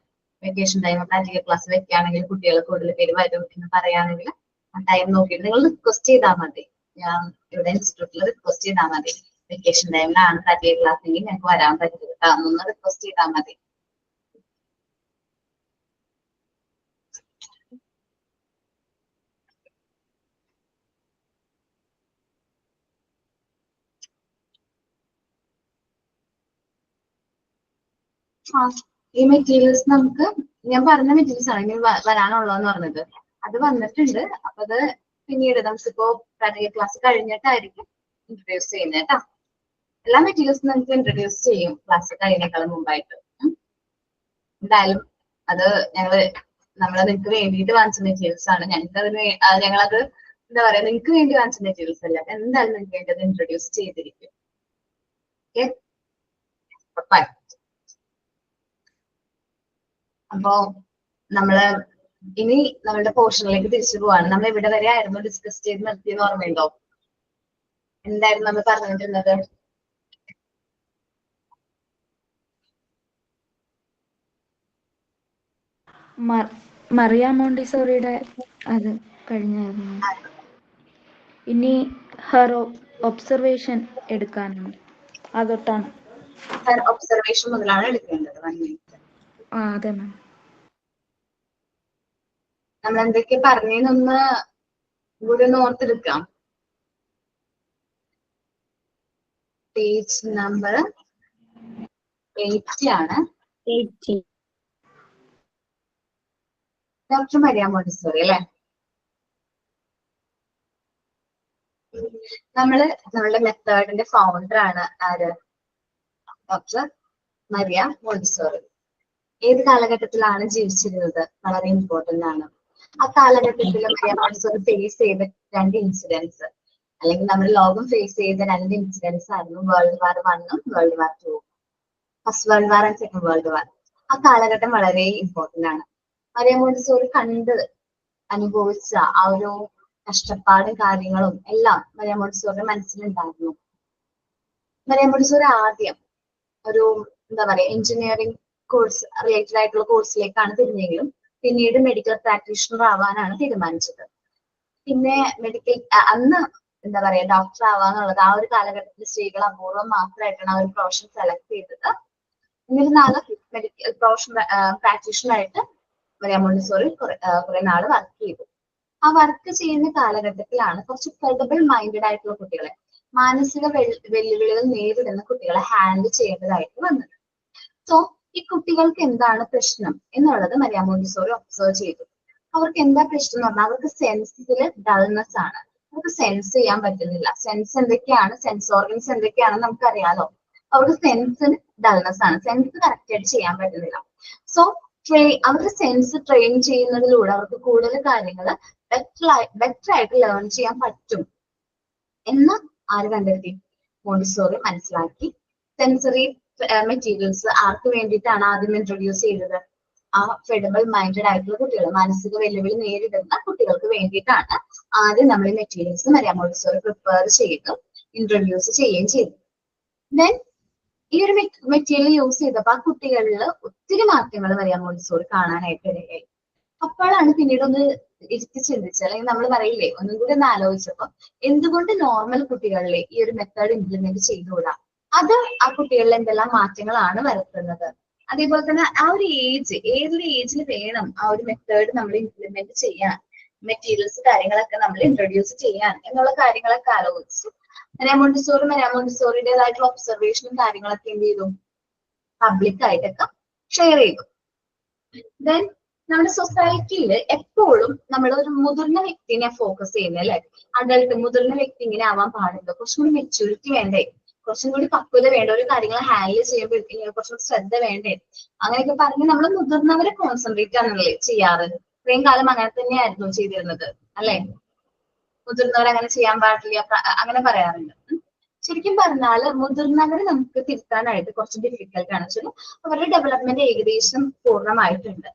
വെക്കേഷൻ ടൈം പ്രാക്ടിക്കൽ ക്ലാസ് വെക്കുകയാണെങ്കിൽ കുട്ടികൾ കൂടുതൽ പേര് വരും എന്ന് പറയുകയാണെങ്കിൽ ആ ടൈം നോക്കിയിട്ട് നിങ്ങൾ റിക്വസ്റ്റ് ചെയ്താൽ മതി. ഞാൻ ഇവിടെ ഇൻസ്റ്റിറ്റ്യൂട്ടിൽ റിക്വസ്റ്റ് ചെയ്താൽ മതി. വെക്കേഷൻ ടൈമിലാണ് പ്രാക്ടിക്കൽ ക്ലാസ്സെങ്കിൽ ഞങ്ങൾക്ക് വരാൻ പറ്റും കേട്ടോ. ഒന്ന് റിക്വസ്റ്റ് ചെയ്താൽ മതി. ഈ മെറ്റീരിയൽസ് നമുക്ക് ഞാൻ പറഞ്ഞ മെറ്റീരിയൽസ് ആണ് ഇനി വരാനുള്ളതെന്ന് പറഞ്ഞത്. അത് വന്നിട്ടുണ്ട്. അപ്പൊ അത് പിന്നീട് നമുക്കിപ്പോ പ്രാക്ടിക്കൽ ക്ലാസ് കഴിഞ്ഞിട്ടായിരിക്കും ഇൻട്രൊഡ്യൂസ് ചെയ്യുന്നത് കേട്ടോ. എല്ലാ മെറ്റീരിയൽസും നമുക്ക് ഇൻട്രൊഡ്യൂസ് ചെയ്യും ക്ലാസ് കഴിയുന്നേക്കാളും മുമ്പായിട്ട്. എന്തായാലും അത് നമ്മള് നിങ്ങൾക്ക് വേണ്ടിയിട്ട് വാങ്ങിച്ച മെറ്റീരിയൽസ് ആണ്. ഞങ്ങളത് എന്താ പറയാ, നിങ്ങൾക്ക് വേണ്ടി വാങ്ങിച്ച മെറ്റീരിയൽസ് അല്ല. എന്തായാലും നിങ്ങൾക്ക് വേണ്ടി അത് ഇൻട്രൊഡ്യൂസ് ചെയ്തിരിക്കും. ഓക്കെ, അപ്പോ നമ്മള് ഇനി നമ്മളുടെ പോർഷനിലേക്ക് തിരിച്ചു പോവാണ്. നമ്മൾ ഇവിടെ വരെ ആയിരുന്നു ഡിസ്കസ് ചെയ്ത് നിർത്തിയെന്ന് ഓർമ്മയുണ്ടോ? എന്തായിരുന്നു നമ്മൾ പറഞ്ഞിട്ടുള്ളത്? മറിയ മോണ്ടിസോറിയുടെ അത് കഴിഞ്ഞായിരുന്നു. ഇനി ഹെർ ഒബ്സർവേഷൻ എടുക്കാനുണ്ട്. അതൊട്ടാണ് ഒബ്സർവേഷൻ മുതലാണ് എടുക്കേണ്ടത്. 1 മിനിറ്റ്. അതെ മാം. നമ്മൾ എന്തൊക്കെ പറഞ്ഞൊന്ന് കൂടെ ഒന്ന് ഓർത്തെടുക്കാം. പേജ് നമ്പർ 80 ആണ്. ഡോക്ടർ മരിയ മോണ്ടിസോറി അല്ലെ? നമ്മളുടെ മെത്തേഡിന്റെ ഫൗണ്ടർ ആണ് ആര്? Doctor Maria Montessori. ഏത് കാലഘട്ടത്തിലാണ് ജീവിച്ചിരുന്നത്? വളരെ ഇമ്പോർട്ടന്റ് ആണ്. ആ കാലഘട്ടത്തിൽ മരിയ മോണ്ടിസോറി ഫേസ് ചെയ്ത 2 ഇൻസിഡൻസ്, അല്ലെങ്കിൽ നമ്മൾ ലോകം ഫേസ് ചെയ്ത 2 ഇൻസിഡൻസ് ആയിരുന്നു വേൾഡ് വാർ 1ഉം world war 2. First world war and second world war. ആ കാലഘട്ടം വളരെ ഇമ്പോർട്ടന്റ് ആണ്. മരിയ മോണ്ടിസോറി കണ്ട് അനുഭവിച്ച ആ ഒരു കഷ്ടപ്പാടും കാര്യങ്ങളും എല്ലാം മരിയ മോണ്ടിസോറിയുടെ മനസ്സിലുണ്ടായിരുന്നു. മരിയ മോണ്ടിസോറി ആദ്യം ഒരു എന്താ പറയാ എഞ്ചിനീയറിംഗ് കോഴ്സ് റിലേറ്റഡ് ആയിട്ടുള്ള കോഴ്സിലേക്കാണ് തിരിഞ്ഞെങ്കിലും പിന്നീട് മെഡിക്കൽ പ്രാക്ടീഷണർ ആവാനാണ് തീരുമാനിച്ചത്. പിന്നെ അന്ന് എന്താ പറയാ ഡോക്ടർ ആവാന്നുള്ളത് ആ ഒരു കാലഘട്ടത്തിൽ സ്ത്രീകൾ അപൂർവം മാത്രമായിട്ടാണ് ആ ഒരു പ്രൊഫഷൻ സെലക്ട് ചെയ്തത്. എന്നിരുന്നാലും മെഡിക്കൽ പ്രൊഫഷൻ പ്രാക്ടീഷണർ ആയിട്ട് മരിയ മോണ്ടിസോറി കുറെ നാൾ വർക്ക് ചെയ്തു. ആ വർക്ക് ചെയ്യുന്ന കാലഘട്ടത്തിലാണ് കുറച്ച് ക്രെഡിബിൾ മൈൻഡഡ് ആയിട്ടുള്ള കുട്ടികളെ, മാനസിക വെല്ലുവിളികൾ നേരിടുന്ന കുട്ടികളെ ഹാൻഡിൽ ചെയ്യേണ്ടതായിട്ട് വന്നത്. സോ ഈ കുട്ടികൾക്ക് എന്താണ് പ്രശ്നം എന്നുള്ളത് മരിയ മോണ്ടിസോറി ഒബ്സർവ് ചെയ്തു. അവർക്ക് എന്താ പ്രശ്നം എന്ന് പറഞ്ഞാൽ അവർക്ക് സെൻസിൽ ഡൾനെസ് ആണ്. അവർക്ക് സെൻസ് ചെയ്യാൻ പറ്റുന്നില്ല. സെൻസ് എന്തൊക്കെയാണ്, സെൻസ് ഓർഗൻസ് എന്തൊക്കെയാണെന്ന് നമുക്കറിയാലോ. അവർക്ക് സെൻസിന് ഡൾനെസ് ആണ്. സെൻസ് കറക്റ്റ് ആയിട്ട് ചെയ്യാൻ പറ്റുന്നില്ല. സോ അവരുടെ സെൻസ് ട്രെയിൻ ചെയ്യുന്നതിലൂടെ അവർക്ക് കൂടുതൽ കാര്യങ്ങൾ ബെറ്റർ ആയിട്ട് ലേൺ ചെയ്യാൻ പറ്റും എന്ന് ആര് കണ്ടെത്തി? മോണ്ടിസോറി മനസ്സിലാക്കി. സെൻസറി മെറ്റീരിയൽസ് ആർക്ക് വേണ്ടിയിട്ടാണ് ആദ്യം ഇൻട്രൊഡ്യൂസ് ചെയ്തത്? ആ ക്രെഡിബിൾ മൈൻഡഡ് ആയിട്ടുള്ള കുട്ടികൾ, മാനസിക വെല്ലുവിളി നേരിടുന്ന കുട്ടികൾക്ക് വേണ്ടിയിട്ടാണ് ആദ്യം നമ്മൾ ഈ മെറ്റീരിയൽസ് മരിയ മോണ്ടിസോറി പ്രിപ്പയർ ചെയ്തും ഇൻട്രൊഡ്യൂസ് ചെയ്യുകയും ചെയ്തു. ദെൻ ഈ ഒരു മെറ്റീരിയൽ യൂസ് ചെയ്തപ്പോൾ ആ കുട്ടികളിൽ ഒത്തിരി മാറ്റങ്ങൾ മരിയ മോണ്ടിസോറി കാണാനായിട്ട് ഇടയായി. അപ്പോഴാണ് പിന്നീട് ഒന്ന് ഇരുത്തി ചിന്തിച്ചത്, അല്ലെങ്കിൽ നമ്മൾ പറയില്ലേ ഒന്നും കൂടി ഒന്ന് ആലോചിച്ചപ്പോൾ എന്തുകൊണ്ട് നോർമൽ കുട്ടികളിലെ ഈ ഒരു മെത്തേഡ് ഇംപ്ലിമെന്റ് ചെയ്തുകൂടാ? അത് ആ കുട്ടികളിൽ എന്തെല്ലാം മാറ്റങ്ങളാണ് വരുത്തുന്നത്? അതേപോലെ തന്നെ ആ ഒരു ഏതൊരു ഏജിൽ വേണം ആ ഒരു മെത്തേഡ് നമ്മൾ ഇംപ്ലിമെന്റ് ചെയ്യാൻ, മെറ്റീരിയൽസ് കാര്യങ്ങളൊക്കെ നമ്മൾ ഇൻട്രൊഡ്യൂസ് ചെയ്യാൻ എന്നുള്ള കാര്യങ്ങളൊക്കെ ആലോചിച്ചു മരിയ മോണ്ടിസോറിയുടേതായിട്ടുള്ള ഒബ്സർവേഷനും കാര്യങ്ങളൊക്കെ എന്ത് ചെയ്തു? പബ്ലിക് ആയിട്ടൊക്കെ ഷെയർ ചെയ്തു. ദെൻ നമ്മുടെ സൊസൈറ്റിയിൽ എപ്പോഴും നമ്മൾ ഒരു മുതിർന്ന വ്യക്തിനെ ഫോക്കസ് ചെയ്യുന്നത് അല്ലെ? അഡൾട്ട് മുതിർന്ന വ്യക്തി ഇങ്ങനെ ആവാൻ പാടില്ല, കുറച്ചും കൂടി മെച്യൂരിറ്റി വേണ്ടേ, കുറച്ചും കൂടി പക്വത വേണ്ട, ഒരു കാര്യങ്ങൾ ഹാൻഡിൽ ചെയ്യുമ്പോഴത്തേക്കും കുറച്ചും ശ്രദ്ധ വേണ്ടേ, അങ്ങനെയൊക്കെ പറഞ്ഞ് നമ്മൾ മുതിർന്നവരെ കോൺസെൻട്രേറ്റ് ആണല്ലേ ചെയ്യാറ്. ഇത്രയും കാലം അങ്ങനെ തന്നെയായിരുന്നു ചെയ്തിരുന്നത് അല്ലെ? മുതിർന്നവർ അങ്ങനെ ചെയ്യാൻ പാടില്ല അങ്ങനെ പറയാറുണ്ട്. ശരിക്കും പറഞ്ഞാൽ മുതിർന്നവരെ നമുക്ക് തിരുത്താനായിട്ട് കുറച്ച് ഡിഫിക്കൽട്ട് ആണ്. വെച്ചാൽ അവരുടെ ഡെവലപ്മെന്റ് ഏകദേശം പൂർണ്ണമായിട്ടുണ്ട്.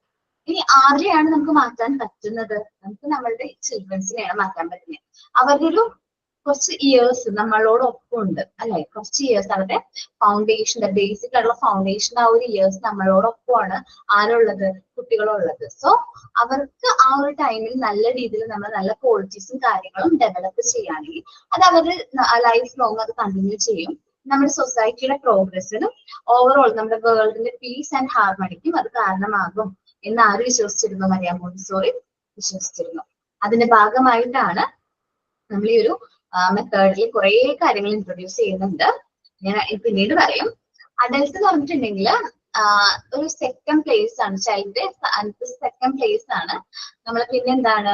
ഇനി ആരെയാണ് നമുക്ക് മാറ്റാൻ പറ്റുന്നത്? നമുക്ക് നമ്മളുടെ ചിൽഡ്രൻസിനെയാണ് മാറ്റാൻ പറ്റുന്നത്. അവരുടെ ഒരു കുറച്ച് ഇയേഴ്സ് നമ്മളോടൊപ്പം ഉണ്ട് അല്ലെ? കുറച്ച് ഇയേഴ്സ് അവരുടെ ഫൗണ്ടേഷൻ, ബേസിക് ആയിട്ടുള്ള ഫൗണ്ടേഷൻ ആ ഒരു ഇയേഴ്സ് നമ്മളോടൊപ്പമാണ് ആരുള്ളത്? കുട്ടികളുള്ളത്. സോ അവർക്ക് ആ ഒരു ടൈമിൽ നല്ല രീതിയിൽ നമ്മൾ നല്ല ക്വാളിറ്റീസും കാര്യങ്ങളും ഡെവലപ്പ് ചെയ്യുകയാണെങ്കിൽ അത് അവർ ലൈഫ് ലോങ് അത് കണ്ടിന്യൂ ചെയ്യും. നമ്മുടെ സൊസൈറ്റിയുടെ പ്രോഗ്രസിനും ഓവറോൾ നമ്മുടെ വേൾഡിന്റെ പീസ് ആൻഡ് ഹാർമണിക്കും അത് കാരണമാകും എന്ന് ആര് വിശ്വസിച്ചിരുന്നു? മരിയ മോണ്ടിസോറി വിശ്വസിച്ചിരുന്നു. അതിന്റെ ഭാഗമായിട്ടാണ് നമ്മൾ ഈ ഒരു മെത്തേഡിൽ കുറെ കാര്യങ്ങൾ ഇൻട്രൊഡ്യൂസ് ചെയ്യുന്നുണ്ട്. ഞാൻ പിന്നീട് പറയും. അഡൽട്സ് എന്ന് പറഞ്ഞിട്ടുണ്ടെങ്കിൽ ഒരു സെക്കൻഡ് പ്ലേസ് ആണ്, ചൈൽഡിന്റെ സെക്കൻഡ് പ്ലേസ് ആണ്. നമ്മൾ പിന്നെ എന്താണ്,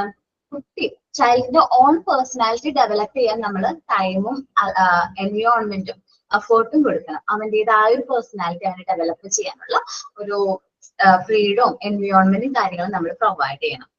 കുട്ടി ചൈൽഡിന്റെ ഓൺ പേഴ്സണാലിറ്റി ഡെവലപ്പ് ചെയ്യാൻ നമ്മൾ ടൈമും എൻവയോൺമെന്റും എഫേർട്ടും കൊടുക്കണം. അവന്റേതായ ഒരു പേഴ്സണാലിറ്റി അവനെ ഡെവലപ്പ് ചെയ്യാനുള്ള ഒരു ഫ്രീഡവും എൻവയോൺമെന്റും കാര്യങ്ങളും നമ്മൾ പ്രൊവൈഡ് ചെയ്യണം.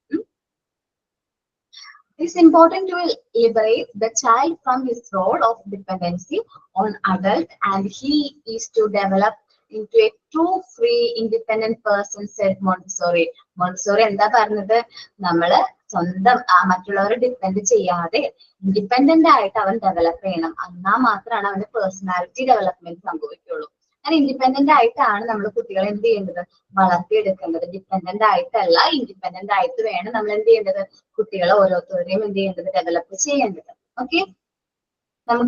It's important to liberate the child from his role of dependency on adult, and he is to develop into a true free independent person, said Montessori. Montessori എന്താ പറഞ്ഞത്? നമ്മള് സ്വന്തം മറ്റുള്ളവരെ ഡിപ്പെൻഡ് ചെയ്യാതെ ഇൻഡിപെൻഡന്റ് ആയിട്ട് അവൻ ഡെവലപ്പ് ചെയ്യണം. എന്നാൽ മാത്രമാണ് അവന്റെ പേഴ്സണാലിറ്റി ഡെവലപ്മെന്റ് സംഭവിക്കുള്ളൂ. അങ്ങനെ ഇൻഡിപെൻഡന്റ് ആയിട്ടാണ് നമ്മൾ കുട്ടികളെ എന്ത് ചെയ്യേണ്ടത്? വളർത്തിയെടുക്കേണ്ടത്. ഡിപ്പെൻഡന്റ് ആയിട്ടല്ല, ഇൻഡിപെൻഡന്റ് ആയിട്ട് വേണം നമ്മൾ എന്ത് ചെയ്യേണ്ടത്? കുട്ടികളെ ഓരോരുത്തരെയും എന്ത് ചെയ്യേണ്ടത്? ഡെവലപ്പ് ചെയ്യേണ്ടത്. ഓക്കെ,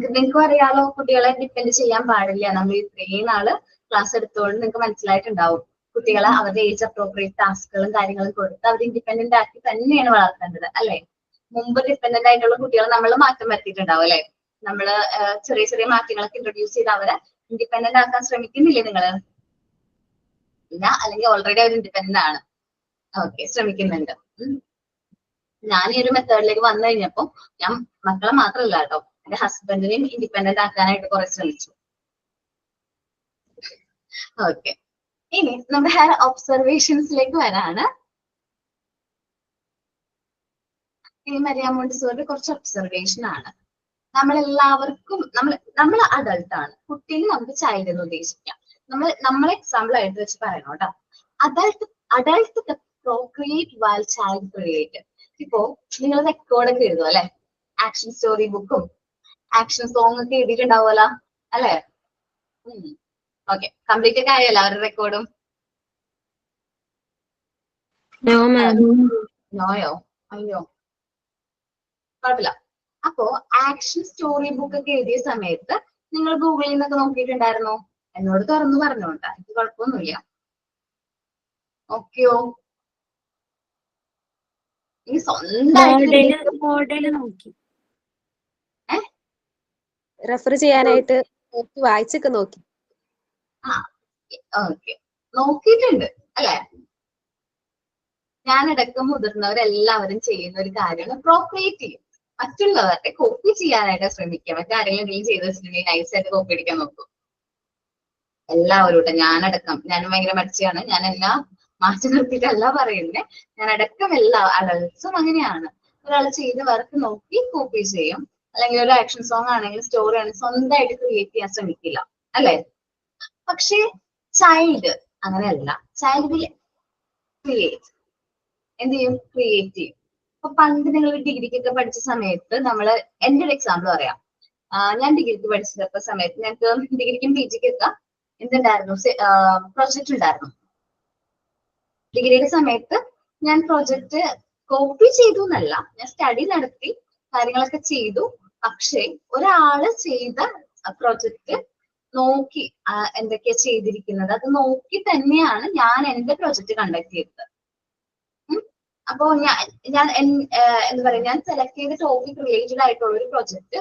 നിങ്ങൾക്ക് അറിയാലോ, കുട്ടികളെ ഡിപ്പെൻഡ് ചെയ്യാൻ പാടില്ല. നമ്മൾ ഇത്രയും നാള് ക്ലാസ് എടുത്തോണ്ട് നിങ്ങൾക്ക് മനസ്സിലായിട്ടുണ്ടാവും. കുട്ടികളെ അവരുടെ ഏജ് അപ്രോപ്രിയേറ്റ് ടാസ്കുകളും കാര്യങ്ങളും കൊടുത്ത് അവർ ഇൻഡിപെൻഡന്റ് ആക്കി തന്നെയാണ് വളർത്തേണ്ടത്, അല്ലെ? മുമ്പ് ഡിപ്പെൻഡന്റ് ആയിട്ടുള്ള കുട്ടികളെ നമ്മൾ മാറ്റം വരുത്തിയിട്ടുണ്ടാവും, അല്ലെ? നമ്മള് ചെറിയ ചെറിയ മാറ്റങ്ങളൊക്കെ ഇൻട്രൊഡ്യൂസ് ചെയ്ത് അവരെ ഇൻഡിപെൻഡന്റ് ആക്കാൻ ശ്രമിക്കുന്നില്ലേ നിങ്ങള്? ഇല്ല, അല്ലെങ്കിൽ ഓൾറെഡി അവർ ഇൻഡിപെൻഡന്റ് ആണ്. ഓക്കെ, ശ്രമിക്കുന്നുണ്ട്. ഞാൻ ഈ ഒരു മെത്തേഡിലേക്ക് വന്നു കഴിഞ്ഞപ്പോ ഞാൻ മക്കളെ മാത്രമല്ല കേട്ടോ, എന്റെ ഹസ്ബൻഡിനെയും ഇൻഡിപെൻഡന്റ് ആക്കാനായിട്ട് കുറെ ശ്രമിച്ചു. ഓക്കെ, ഇനി നമ്മുടെ ഹെയർ ഒബ്സർവേഷൻസിലേക്ക് വരാണ്. ഇനി മരിയ മോണ്ടിസോറിയുടെ കുറച്ച് ഒബ്സർവേഷൻ ആണ്. നമ്മളെല്ലാവർക്കും നമ്മൾ അഡൾട്ട് ആണ്. കുട്ടീനെ നമുക്ക് ചൈൽഡ് എന്ന് ഉദ്ദേശിക്കാം. നമ്മളെ എക്സാമ്പിൾ ആയിട്ട് വെച്ച് പറയണം കേട്ടോ. Adult Procreate while child create. ഇപ്പോ നിങ്ങൾ റെക്കോർഡൊക്കെ എഴുതും അല്ലെ? ആക്ഷൻ സ്റ്റോറി ബുക്കും ആക്ഷൻ സോങ് ഒക്കെ എഴുതിയിട്ടുണ്ടാവുമല്ലോ, അല്ലെ? ഓക്കെ, കംപ്ലീറ്റ് ഒക്കെ ആയല്ലോ അവരുടെ റെക്കോർഡും? നോയോ? അയ്യോ, കുഴപ്പമില്ല. അപ്പോ ആക്ഷൻ സ്റ്റോറി ബുക്ക് ഒക്കെ എഴുതിയ സമയത്ത് നിങ്ങൾ ഗൂഗിളിൽ നിന്നൊക്കെ നോക്കിയിട്ടുണ്ടായിരുന്നോ? എന്നോട് തുറന്നു പറഞ്ഞോട്ടാ, എനിക്ക് കുഴപ്പമൊന്നുമില്ല. ഓക്കെയോ? ഇനി സ്വന്തമായിട്ട് നോക്കി റെഫർ ചെയ്യാനായിട്ട് വായിച്ചൊക്കെ നോക്കി. ഓക്കെ, നോക്കിയിട്ടുണ്ട് അല്ലെ? ഞാനടക്കം മുതിർന്നവരെല്ലാവരും ചെയ്യുന്ന ഒരു കാര്യമാണ് പ്രോക്രിയേറ്റ് ചെയ്യും. മറ്റുള്ളവരുടെ കോപ്പി ചെയ്യാനായിട്ട് ശ്രമിക്കുക. മറ്റാരെങ്കിലും എന്തെങ്കിലും ചെയ്ത് വെച്ചിട്ടുണ്ടെങ്കിൽ നൈസായിട്ട് കോപ്പി അടിക്കാൻ നോക്കും എല്ലാവരും. ഞാനടക്കം, ഞാനും ഭയങ്കര മടിച്ചാണ്. ഞാൻ എല്ലാം മാറ്റി നിർത്തിയിട്ടല്ല പറയുന്നത്. ഞാനടക്കം എല്ലാ അഡൾട്ട്സും അങ്ങനെയാണ്. ഒരാൾ ചെയ്ത വർക്ക് നോക്കി കോപ്പി ചെയ്യും. അല്ലെങ്കിൽ ഒരു ആക്ഷൻ സോങ് ആണെങ്കിൽ സ്റ്റോറി ആണെങ്കിൽ സ്വന്തമായിട്ട് ക്രിയേറ്റ് ചെയ്യാൻ ശ്രമിക്കില്ല, അല്ലെ? പക്ഷേ ചൈൽഡ് അങ്ങനെയല്ല. Child will create. എന്ത് ചെയ്യും? ക്രിയേറ്റ് ചെയ്യും. അപ്പൊ പണ്ട് നിങ്ങൾ ഡിഗ്രിക്കൊക്കെ പഠിച്ച സമയത്ത് എന്റെ ഒരു എക്സാമ്പിൾ പറയാം. ഞാൻ ഡിഗ്രിക്ക് പഠിച്ചപ്പോ സമയത്ത് ഞങ്ങൾക്ക് ഡിഗ്രിക്കും പി ജിക്കൊക്കെ എന്തുണ്ടായിരുന്നു? പ്രൊജക്ട് ഉണ്ടായിരുന്നു. ഡിഗ്രിയുടെ സമയത്ത് ഞാൻ പ്രൊജക്ട് കോപ്പി ചെയ്തു എന്നല്ല, ഞാൻ സ്റ്റഡി നടത്തി കാര്യങ്ങളൊക്കെ ചെയ്തു. പക്ഷെ ഒരാള് ചെയ്ത പ്രൊജക്ട് നോക്കി എന്തൊക്കെയാ ചെയ്തിരിക്കുന്നത് അത് നോക്കി തന്നെയാണ് ഞാൻ എന്റെ പ്രൊജക്ട് കണ്ടക്ട് ചെയ്തത്. അപ്പോ ഞാൻ എന്താ പറയാ, ഞാൻ സെലക്ട് ചെയ്ത ടോപ്പിക് റിലേറ്റഡ് ആയിട്ടുള്ള ഒരു പ്രൊജക്ട്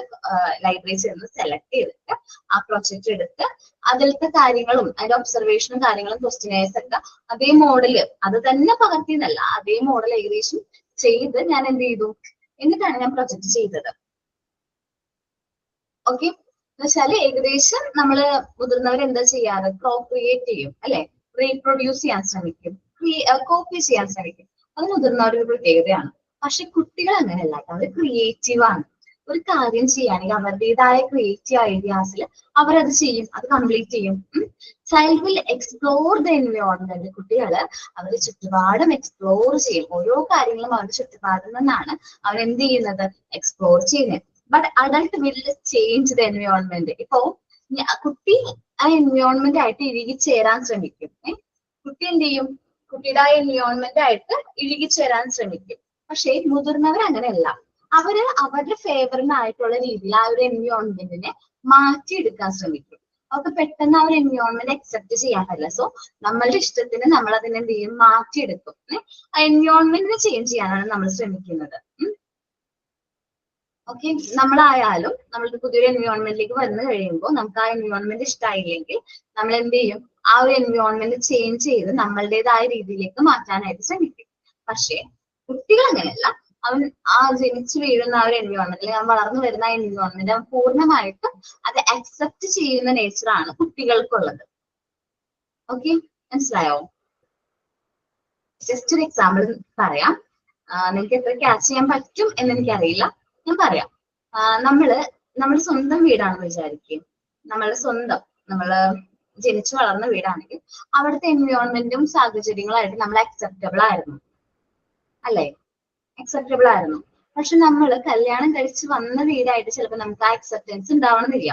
ലൈബ്രറിയിൽ ചെന്ന് സെലക്ട് ചെയ്തിട്ട് ആ പ്രൊജക്ട് എടുത്ത് അതിലത്തെ കാര്യങ്ങളും അതിന്റെ ഒബ്സർവേഷനും കാര്യങ്ങളും ക്വസ്റ്റ്യനേഴ്സ് ഒക്കെ അതേ മോഡല് അത് തന്നെ പകർത്തിയെന്നല്ല, അതേ മോഡൽ ഏകദേശം ചെയ്ത് ഞാൻ എന്ത് ചെയ്തു, എന്നിട്ടാണ് ഞാൻ പ്രൊജക്ട് ചെയ്തത്. ഓക്കെ, എന്നുവെച്ചാല് ഏകദേശം നമ്മള് മുതിർന്നവർ എന്താ ചെയ്യാറ്? പ്രോക്രിയേറ്റ് ചെയ്യും അല്ലെ? റീപ്രൊഡ്യൂസ് ചെയ്യാൻ ശ്രമിക്കും, കോപ്പി ചെയ്യാൻ ശ്രമിക്കും. അത് മുതിർന്നവരുടെ ഒരു പ്രത്യേകതയാണ്. പക്ഷെ കുട്ടികൾ അങ്ങനെയല്ല, അവർ ക്രിയേറ്റീവ് ആണ്. ഒരു കാര്യം ചെയ്യുകയാണെങ്കിൽ അവരുടേതായ ക്രിയേറ്റീവ് ഐഡിയാസിൽ അവരത് ചെയ്യും, അത് കംപ്ലീറ്റ് ചെയ്യും. Child will explore the environment. കുട്ടികള് അവരുടെ ചുറ്റുപാടും എക്സ്പ്ലോർ ചെയ്യും. ഓരോ കാര്യങ്ങളും അവരുടെ ചുറ്റുപാടിൽ നിന്നാണ് അവരെന്ത് ചെയ്യുന്നത്? എക്സ്പ്ലോർ ചെയ്യുന്നത്. But adult will change the environment. ഇപ്പോ കുട്ടി ആ എൻവയോൺമെന്റ് ആയിട്ട് ഇഴുകിച്ചേരാൻ ശ്രമിക്കും. കുട്ടി എന്ത് ചെയ്യും? കുട്ടിയുടെ ആ എൻവയോൺമെന്റ് ആയിട്ട് ഇഴുകിച്ചേരാൻ ശ്രമിക്കും. പക്ഷെ മുതിർന്നവർ അങ്ങനെയല്ല. അവര് അവരുടെ ഫേവറിനായിട്ടുള്ള രീതിയിൽ ആ ഒരു എൻവയോൺമെന്റിനെ മാറ്റിയെടുക്കാൻ ശ്രമിക്കും. അവർക്ക് പെട്ടെന്ന് ആ ഒരു എൻവയോൺമെന്റ് അക്സെപ്റ്റ് ചെയ്യാൻ പറ്റില്ല. സോ നമ്മളുടെ ഇഷ്ടത്തിന് നമ്മൾ അതിനെ എന്ത് ചെയ്യും, മാറ്റിയെടുക്കും. ആ എൻവയോൺമെന്റിനെ ചേഞ്ച് ചെയ്യാനാണ് നമ്മൾ ശ്രമിക്കുന്നത്. ഓക്കെ, നമ്മളായാലും നമ്മളുടെ പുതിയൊരു എൻവയോൺമെന്റിലേക്ക് വന്നു കഴിയുമ്പോൾ നമുക്ക് ആ എൻവയോൺമെന്റ് ഇഷ്ടമായില്ലെങ്കിൽ നമ്മൾ എന്ത് ചെയ്യും, ആ ഒരു എൻവയോൺമെന്റ് ചേഞ്ച് ചെയ്ത് നമ്മളുടേതായ രീതിയിലേക്ക് മാറ്റാനായിട്ട് ശ്രമിക്കും. പക്ഷേ കുട്ടികൾ അങ്ങനെയല്ല. അവൻ ആ ജനിച്ചു വീഴുന്ന ആ ഒരു എൻവയോൺമെന്റ്, അല്ലെങ്കിൽ അവൻ വളർന്നു വരുന്ന ആ എൻവയോൺമെന്റ് അവൻ പൂർണ്ണമായിട്ടും അത് അക്സെപ്റ്റ് ചെയ്യുന്ന നേച്ചറാണ് കുട്ടികൾക്കുള്ളത്. ഓക്കെ, മനസ്സിലായോ? ജസ്റ്റ് ഒരു എക്സാമ്പിൾ പറയാം. നിങ്ങൾക്ക് എത്ര ക്യാച്ച് ചെയ്യാൻ പറ്റും എന്ന് എനിക്കറിയില്ല, ഞാൻ പറയാം. നമ്മുടെ സ്വന്തം വീടാണെന്ന് വിചാരിക്കും. നമ്മള് ജനിച്ചു വളർന്ന വീടാണെങ്കിൽ അവിടുത്തെ എൻവയോൺമെന്റും സാഹചര്യങ്ങളായിട്ട് നമ്മൾ അക്സെപ്റ്റബിൾ ആയിരുന്നു, അല്ലേ? അക്സെപ്റ്റബിൾ ആയിരുന്നു. പക്ഷെ നമ്മൾ കല്യാണം കഴിച്ച് വന്ന വീടായിട്ട് ചിലപ്പോൾ നമുക്ക് ആ അക്സെപ്റ്റൻസ് ഉണ്ടാവണമെന്നില്ല.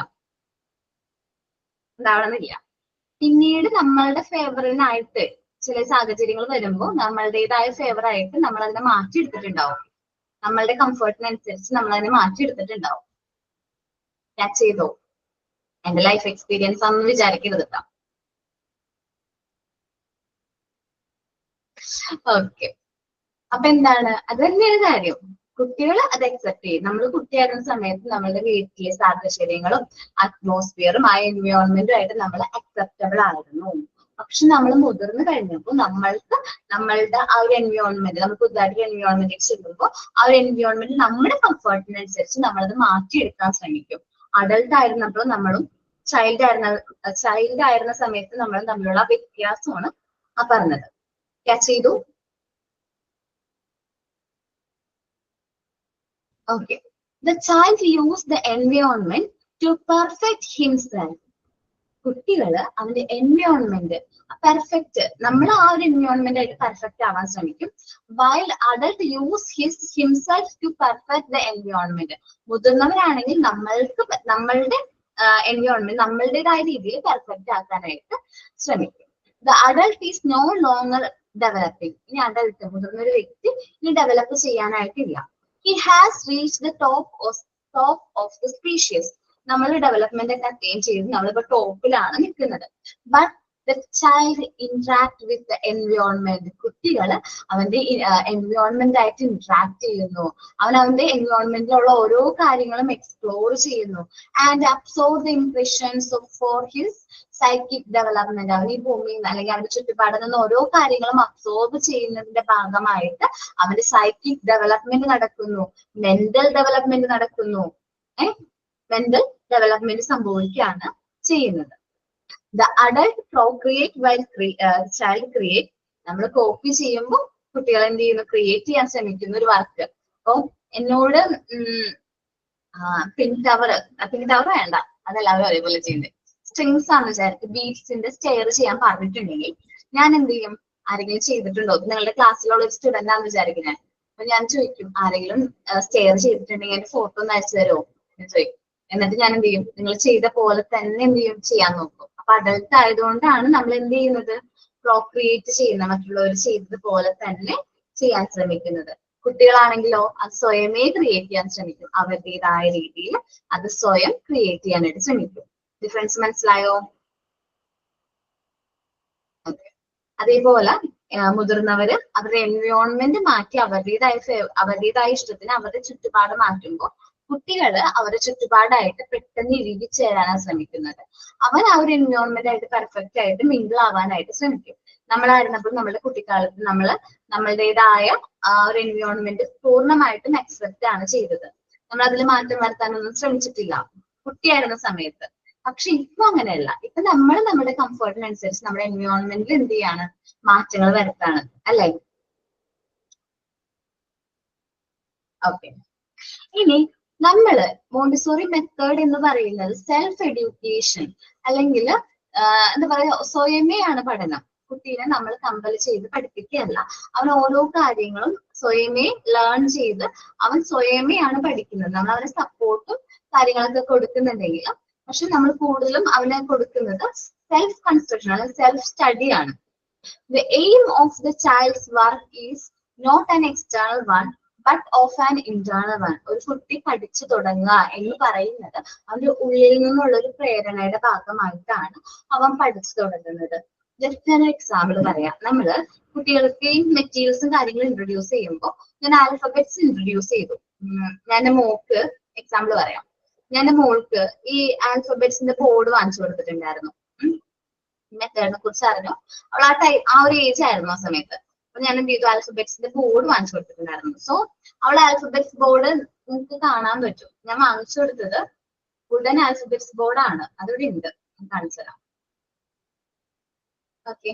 പിന്നീട് നമ്മളുടെ ഫേവറിനായിട്ട് ചില സാഹചര്യങ്ങൾ വരുമ്പോൾ നമ്മളുടേതായ ഫേവറായിട്ട് നമ്മൾ അതിനെ മാറ്റിയെടുത്തിട്ടുണ്ടാവും. നമ്മളുടെ കംഫർട്ടിനനുസരിച്ച് നമ്മൾ അതിനെ മാറ്റിയെടുത്തിട്ടുണ്ടാവും. ക്യാച്ച് ചെയ്തോ? എന്റെ ലൈഫ് എക്സ്പീരിയൻസ് ആണെന്ന് വിചാരിക്കരുത് കേട്ടോ. ഓക്കെ, അപ്പൊ എന്താണ്, അത് തന്നെയാണ് കാര്യം. കുട്ടികൾ അത് അക്സെപ്റ്റ് ചെയ്യും. നമ്മൾ കുട്ടിയായിരുന്ന സമയത്ത് നമ്മളുടെ വീട്ടിലെ സാഹചര്യങ്ങളും അറ്റ്മോസ്ഫിയറും ആ എൻവയോൺമെന്റും ആയിട്ട് നമ്മൾ അക്സെപ്റ്റബിൾ ആയിരുന്നു. പക്ഷെ നമ്മൾ മുതിർന്നു കഴിഞ്ഞപ്പോൾ നമ്മളുടെ ആ ഒരു എൻവയോൺമെന്റ്, നമ്മൾ പുതുതായിട്ട് എൻവയോൺമെന്റിലേക്ക് ചെല്ലുമ്പോൾ ആ ഒരു എൻവയോൺമെന്റ് നമ്മുടെ കംഫർട്ടിനനുസരിച്ച് നമ്മളത് മാറ്റിയെടുക്കാൻ ശ്രമിക്കും. അഡൾട്ട് ആയിരുന്നപ്പോൾ നമ്മളും ചൈൽഡ് ആയിരുന്ന സമയത്ത് നമ്മളും തമ്മിലുള്ള വ്യത്യാസമാണ് ആ പറഞ്ഞത്. ക്യാച്ച് ചെയ്തു? Okay. The child used the environment to perfect himself. കുട്ടികള് അവന്റെ എൻവയോൺമെന്റ് പെർഫെക്റ്റ്, നമ്മൾ ആ ഒരു എൻവയോൺമെന്റ് ആയിട്ട് പെർഫെക്റ്റ് ആവാൻ ശ്രമിക്കും. While adult use himself to perfect the environment. മുതിർന്നവരാണെങ്കിൽ നമ്മളുടെ എൻവയോൺമെന്റ് നമ്മളുടേതായ രീതിയിൽ പെർഫെക്റ്റ് ആക്കാനായിട്ട് ശ്രമിക്കും. The adult is no longer developing. ഇനി അഡൾട്ട്, മുതിർന്ന ഒരു വ്യക്തി ഇനി ഡെവലപ്പ് ചെയ്യാനായിട്ടില്ല. He has reached the top of the species. നമ്മൾ ഡെവലപ്മെന്റ് ഒക്കെ അറ്റൈൻ ചെയ്ത് നമ്മളിപ്പോ ടോപ്പിലാണ് നിൽക്കുന്നത്. But the child interact with the environment. കുട്ടികൾ അവന്റെ എൻവയോൺമെന്റ് ആയിട്ട് ഇന്ററാക്ട് ചെയ്യുന്നു. അവന്റെ എൻവയോൺമെന്റിലുള്ള ഓരോ കാര്യങ്ങളും എക്സ്പ്ലോർ ചെയ്യുന്നു. And absorb the impressions for his psychic development. അവൻ ഈ ഭൂമിയിൽ നിന്ന് അല്ലെങ്കിൽ അവന്റെ ചുറ്റുപാടിൽ നിന്ന് ഓരോ കാര്യങ്ങളും അബ്സോർബ് ചെയ്യുന്നതിന്റെ ഭാഗമായിട്ട് അവന്റെ സൈക്കിക് ഡെവലപ്മെന്റ് നടക്കുന്നു, മെന്റൽ ഡെവലപ്മെന്റ് നടക്കുന്നു. മെന്റൽ ഡെവലപ്മെന്റ് സംഭവിക്കുകയാണ് ചെയ്യുന്നത്. The adult Procreate while child create. നമ്മൾ കോപ്പി ചെയ്യുമ്പോൾ കുട്ടികൾ എന്ത് ചെയ്യുന്നു, ക്രിയേറ്റ് ചെയ്യാൻ ശ്രമിക്കുന്ന ഒരു വർക്ക്. അപ്പൊ എന്നോട് പിങ്ക് ടവർ വേണ്ട, അതെല്ലാവരും ഒരേപോലെ ചെയ്യുന്നത്. സ്ട്രിങ്സ് ആണ് വിചാരിക്കും, ബീഡ്സിന്റെ സ്റ്റെയർ ചെയ്യാൻ പറഞ്ഞിട്ടുണ്ടെങ്കിൽ ഞാൻ എന്ത് ചെയ്യും, ആരെങ്കിലും ചെയ്തിട്ടുണ്ടോ? നിങ്ങളുടെ ക്ലാസ്സിലുള്ള ഒരു സ്റ്റുഡന്റ് ആണെന്ന് വിചാരിക്കുന്നത്. അപ്പൊ ഞാൻ ചോദിക്കും, ആരെങ്കിലും സ്റ്റെയർ ചെയ്തിട്ടുണ്ടെങ്കിൽ എന്റെ ഫോട്ടോ ഒന്ന് അയച്ചു തരുമോ എന്ന് ചോദിക്കും. എന്നിട്ട് ഞാൻ എന്ത് ചെയ്യും, നിങ്ങൾ ചെയ്ത പോലെ തന്നെ എന്ത് ചെയ്യും, ചെയ്യാൻ നോക്കും. അപ്പൊ അഡൾട്ട് ആയതുകൊണ്ടാണ് നമ്മൾ എന്ത് ചെയ്യുന്നത്, പ്രോക്രിയേറ്റ് ചെയ്യുന്ന, മറ്റുള്ളവർ ചെയ്തത് പോലെ തന്നെ ചെയ്യാൻ ശ്രമിക്കുന്നത്. കുട്ടികളാണെങ്കിലോ അത് സ്വയമേ ക്രിയേറ്റ് ചെയ്യാൻ ശ്രമിക്കും. അവരുടേതായ രീതിയിൽ അത് സ്വയം ക്രിയേറ്റ് ചെയ്യാനായിട്ട് ശ്രമിക്കും. ഡിഫറൻസ് മനസ്സിലായോ? അതേപോലെ മുതിർന്നവര് അവരുടെ എൻവയോൺമെന്റ് മാറ്റി അവരുടേതായ ഇഷ്ടത്തിന് അവരുടെ ചുറ്റുപാട് മാറ്റുമ്പോൾ കുട്ടികള് അവരുടെ ചുറ്റുപാടായിട്ട് പെട്ടെന്ന് ഇഴുകിച്ചേരാനാണ് ശ്രമിക്കുന്നത്. അവൻ ആ ഒരു എൻവയോൺമെന്റ് ആയിട്ട് പെർഫെക്റ്റ് ആയിട്ട് മിങ്കിൾ ആവാനായിട്ട് ശ്രമിക്കും. നമ്മളായിരുന്നപ്പോൾ നമ്മുടെ കുട്ടിക്കാലത്ത് നമ്മളുടേതായ ആ ഒരു എൻവയോൺമെന്റ് പൂർണ്ണമായിട്ടും അക്സെപ്റ്റ് ആണ് ചെയ്തത്. നമ്മൾ അതിൽ മാറ്റം വരുത്താനൊന്നും ശ്രമിച്ചിട്ടില്ല കുട്ടിയായിരുന്ന സമയത്ത്. പക്ഷെ ഇപ്പൊ അങ്ങനെയല്ല. ഇപ്പൊ നമ്മൾ നമ്മുടെ കംഫർട്ടിനനുസരിച്ച് നമ്മുടെ എൻവയോൺമെന്റിൽ എന്ത് ചെയ്യാണ്, മാറ്റങ്ങൾ വരുത്താണ്, അല്ലേ? ഓക്കെ, ഇനി നമ്മള് മോണ്ടിസോറി മെത്തേഡ് എന്ന് പറയുന്നത് സെൽഫ് എഡ്യൂക്കേഷൻ അല്ലെങ്കിൽ എന്താ പറയാ, സ്വയമേയാണ് പഠനം. കുട്ടീനെ നമ്മൾ കമ്പൽ ചെയ്ത് പഠിപ്പിക്കുകയല്ല. അവൻ ഓരോ കാര്യങ്ങളും സ്വയമേ ലേൺ ചെയ്ത് അവൻ സ്വയമേയാണ് പഠിക്കുന്നത്. നമ്മൾ അവന് സപ്പോർട്ടും കാര്യങ്ങളൊക്കെ കൊടുക്കുന്നുണ്ടെങ്കിലും പക്ഷെ നമ്മൾ കൂടുതലും അവനെ കൊടുക്കുന്നത് സെൽഫ് കൺസ്ട്രക്ഷൻ അല്ലെങ്കിൽ സെൽഫ് സ്റ്റഡി ആണ്. The aim of the child's work is not an external one but of an internal one. ഒരു കുട്ടി പഠിച്ചു തുടങ്ങുക എന്ന് പറയുന്നത് അവന്റെ ഉള്ളിൽ നിന്നുള്ള ഒരു പ്രേരണയുടെ ഭാഗമായിട്ടാണ് അവൻ പഠിച്ചു തുടങ്ങുന്നത്. ജസ്റ്റ് ഞാൻ എക്സാമ്പിൾ പറയാം. നമ്മള് കുട്ടികൾക്ക് ഈ മെറ്റീരിയൽസും കാര്യങ്ങളും ഇൻട്രൊഡ്യൂസ് ചെയ്യുമ്പോൾ ഞാൻ ആൽഫബറ്റ്സ് ഇൻട്രൊഡ്യൂസ് ചെയ്തു. ഞാൻ എൻ്റെ മോൾക്ക് എക്സാമ്പിൾ പറയാം. ഞാൻ എൻ്റെ മോൾക്ക് ഈ ആൽഫബറ്റ്സിന്റെ ബോർഡ് വാങ്ങിച്ചു കൊടുത്തിട്ടുണ്ടായിരുന്നു. മെത്തേഡിനെ കുറിച്ച് അറിഞ്ഞു. അവൾ ആ ഒരു ഏജ് ആയിരുന്നു ആ സമയത്ത്. അപ്പൊ ഞാൻ എന്ത് ചെയ്തു, ആൽഫബറ്റ്സിന്റെ ബോർഡ് വാങ്ങിച്ചു കൊടുത്തിട്ടുണ്ടായിരുന്നു. സോ അവൾ ആൽഫബറ്റ്സ് ബോർഡ് നിങ്ങൾക്ക് കാണാൻ പറ്റും. ഞാൻ വാങ്ങിച്ചു കൊടുത്തത് വുഡൻ ആൽഫബറ്റ്സ് ബോർഡാണ്. അതിവിടെ ഉണ്ട്, കാണിച്ചു തരാം. ഓക്കെ,